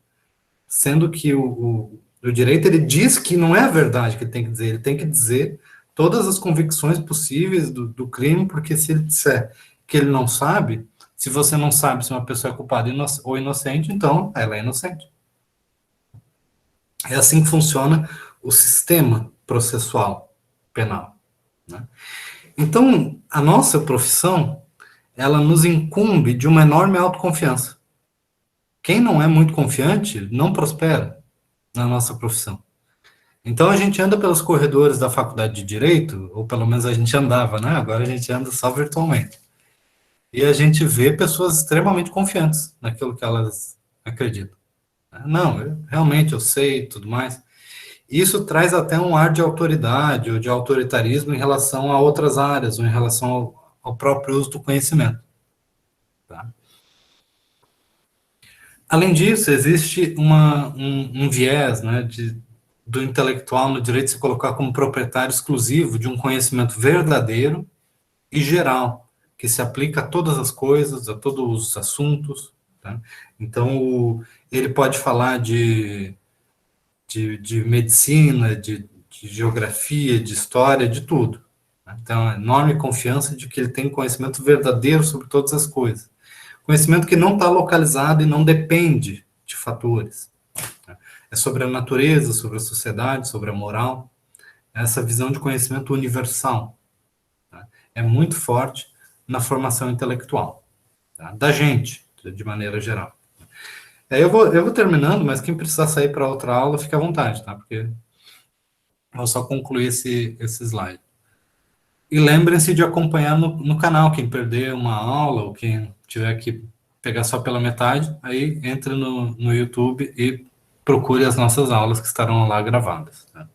Sendo que o direito, ele diz que não é a verdade que ele tem que dizer, ele tem que dizer todas as convicções possíveis do crime, porque se ele disser que ele não sabe, se você não sabe se uma pessoa é culpada ou inocente, então ela é inocente. É assim que funciona o sistema processual penal, né? Então, a nossa profissão, ela nos incumbe de uma enorme autoconfiança. Quem não é muito confiante não prospera na nossa profissão. Então, a gente anda pelos corredores da faculdade de Direito, ou pelo menos a gente andava, né? Agora a gente anda só virtualmente. E a gente vê pessoas extremamente confiantes naquilo que elas acreditam. Não, realmente eu sei e tudo mais. Isso traz até um ar de autoridade ou de autoritarismo em relação a outras áreas, ou em relação ao próprio uso do conhecimento. Tá? Além disso, existe um viés, né, do intelectual no direito de se colocar como proprietário exclusivo de um conhecimento verdadeiro e geral, que se aplica a todas as coisas, a todos os assuntos. Tá? Então, ele pode falar de medicina, de geografia, de história, de tudo. Então, enorme confiança de que ele tem conhecimento verdadeiro sobre todas as coisas. Conhecimento que não está localizado e não depende de fatores. É é sobre a natureza, sobre a sociedade, sobre a moral, essa visão de conhecimento universal, tá? É muito forte na formação intelectual, tá? Da gente, de maneira geral. Aí eu vou terminando, mas quem precisar sair para outra aula, fica à vontade, tá? Porque eu vou só concluir esse slide. E lembrem-se de acompanhar no canal, quem perder uma aula, ou quem tiver que pegar só pela metade, aí entre no YouTube e procure as nossas aulas que estarão lá gravadas, tá?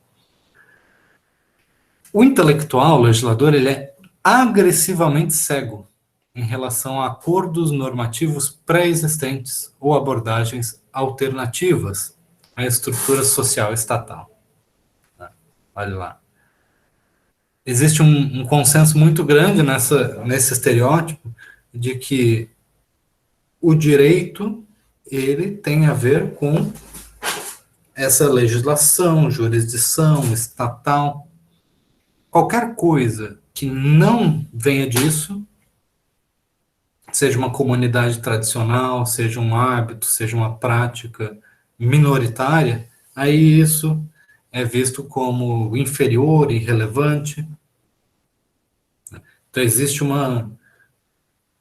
O intelectual, o legislador, ele é agressivamente cego em relação a acordos normativos pré-existentes ou abordagens alternativas à estrutura social estatal, tá? Olha lá. Existe um consenso muito grande nesse estereótipo de que o direito, ele tem a ver com essa legislação, jurisdição estatal. Qualquer coisa que não venha disso, seja uma comunidade tradicional, seja um hábito, seja uma prática minoritária, aí isso é visto como inferior, irrelevante. Então existe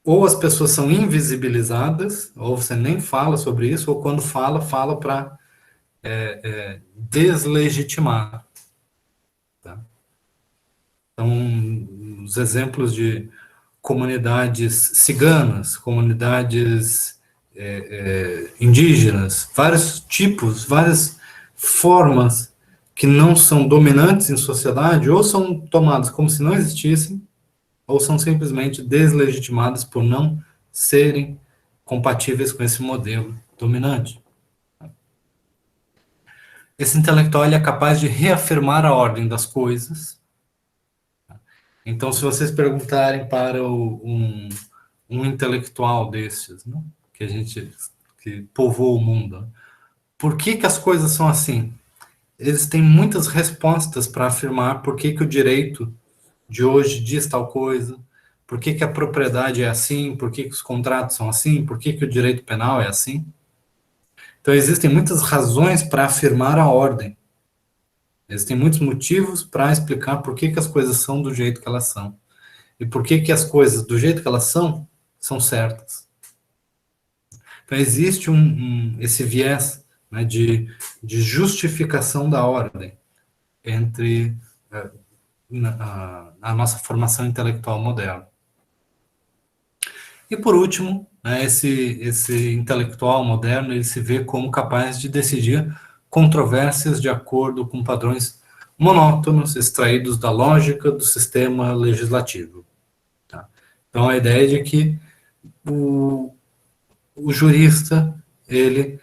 ou as pessoas são invisibilizadas, ou você nem fala sobre isso, ou quando fala para deslegitimar. Tá? Então, os exemplos de comunidades ciganas, comunidades indígenas, vários tipos, várias formas que não são dominantes em sociedade, ou são tomadas como se não existissem, ou são simplesmente deslegitimadas por não serem compatíveis com esse modelo dominante. Esse intelectual ele é capaz de reafirmar a ordem das coisas. Então, se vocês perguntarem para um intelectual desses, né, que povoou o mundo, por que as coisas são assim? Eles têm muitas respostas para afirmar por que o direito de hoje diz tal coisa, por que a propriedade é assim, por que os contratos são assim, por que o direito penal é assim. Então, existem muitas razões para afirmar a ordem. Existem muitos motivos para explicar por que as coisas são do jeito que elas são. E por que as coisas, do jeito que elas são certas. Então, existe esse viés, né, de justificação da ordem entre a nossa formação intelectual moderna. E, por último, né, esse intelectual moderno ele se vê como capaz de decidir controvérsias de acordo com padrões monótonos extraídos da lógica do sistema legislativo. Tá? Então, a ideia é de que o jurista, ele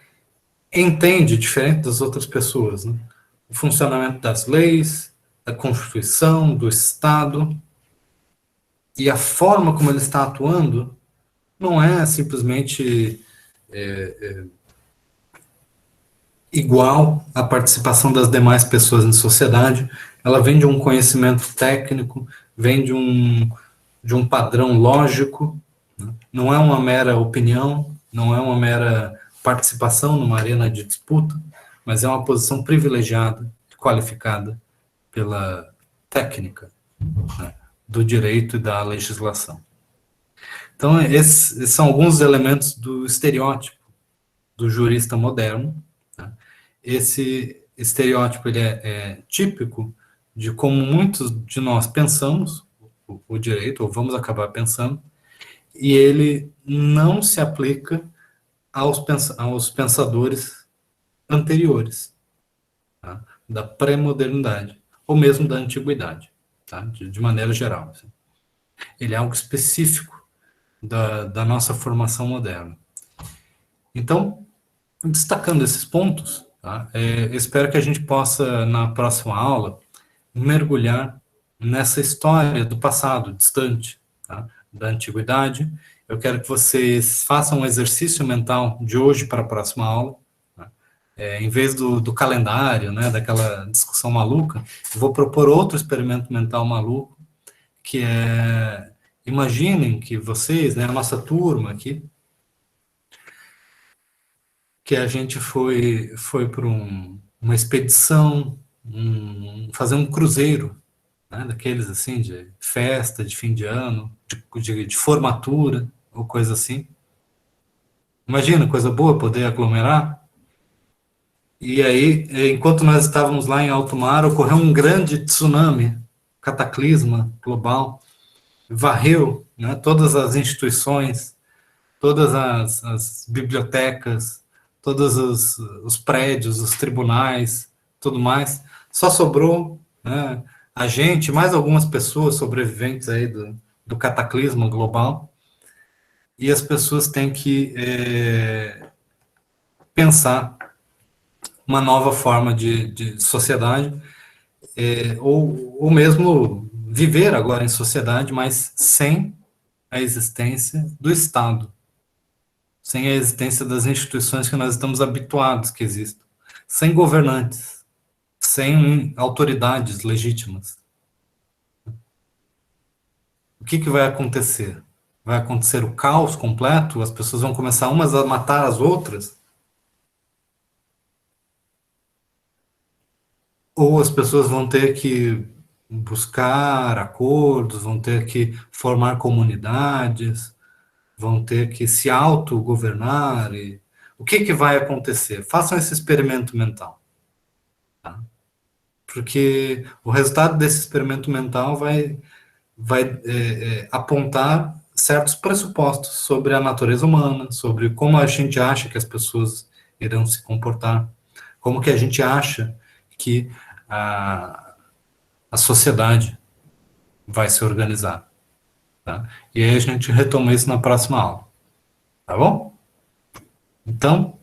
entende, diferente das outras pessoas, né, o funcionamento das leis, da Constituição, do Estado, e a forma como ele está atuando não é simplesmente igual à participação das demais pessoas na sociedade, ela vem de um conhecimento técnico, vem de um padrão lógico, né? Não é uma mera opinião, não é uma mera participação numa arena de disputa, mas é uma posição privilegiada, qualificada pela técnica, né, do direito e da legislação. Então, esses são alguns elementos do estereótipo do jurista moderno. Tá? Esse estereótipo ele é típico de como muitos de nós pensamos o direito, ou vamos acabar pensando, e ele não se aplica aos pensadores anteriores, tá? Da pré-modernidade, ou mesmo da antiguidade, tá? De maneira geral. Assim. Ele é algo específico da nossa formação moderna. Então, destacando esses pontos, tá? Espero que a gente possa, na próxima aula, mergulhar nessa história do passado distante, tá? Da antiguidade. Eu quero que vocês façam um exercício mental de hoje para a próxima aula. Tá? Em vez do calendário, né, daquela discussão maluca, eu vou propor outro experimento mental maluco, que é: imaginem que vocês, né, a nossa turma aqui, que a gente foi para uma expedição, fazer um cruzeiro, né, daqueles assim, de festa, de fim de ano, de formatura, ou coisa assim. Imagina, coisa boa poder aglomerar. E aí, enquanto nós estávamos lá em alto mar, ocorreu um grande tsunami, cataclisma global, varreu, né, todas as instituições, todas as bibliotecas, todos os prédios, os tribunais, tudo mais. Só sobrou, né, a gente, mais algumas pessoas sobreviventes aí do cataclisma global, e as pessoas têm que pensar uma nova forma de sociedade, ou mesmo viver agora em sociedade, mas sem a existência do Estado, sem a existência das instituições que nós estamos habituados que existam, sem governantes, sem autoridades legítimas. O que vai acontecer? Vai acontecer o caos completo? As pessoas vão começar umas a matar as outras? Ou as pessoas vão ter que buscar acordos, vão ter que formar comunidades, vão ter que se autogovernar? O que vai acontecer? Façam esse experimento mental. Tá? Porque o resultado desse experimento mental vai apontar certos pressupostos sobre a natureza humana, sobre como a gente acha que as pessoas irão se comportar, como que a gente acha que a sociedade vai se organizar. Tá? E aí a gente retoma isso na próxima aula. Tá bom? Então,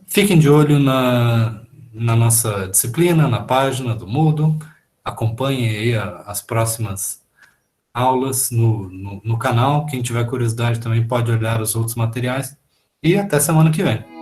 fiquem de olho na nossa disciplina, na página do Moodle, acompanhem aí as próximas aulas no canal. Quem tiver curiosidade também pode olhar os outros materiais. E até semana que vem.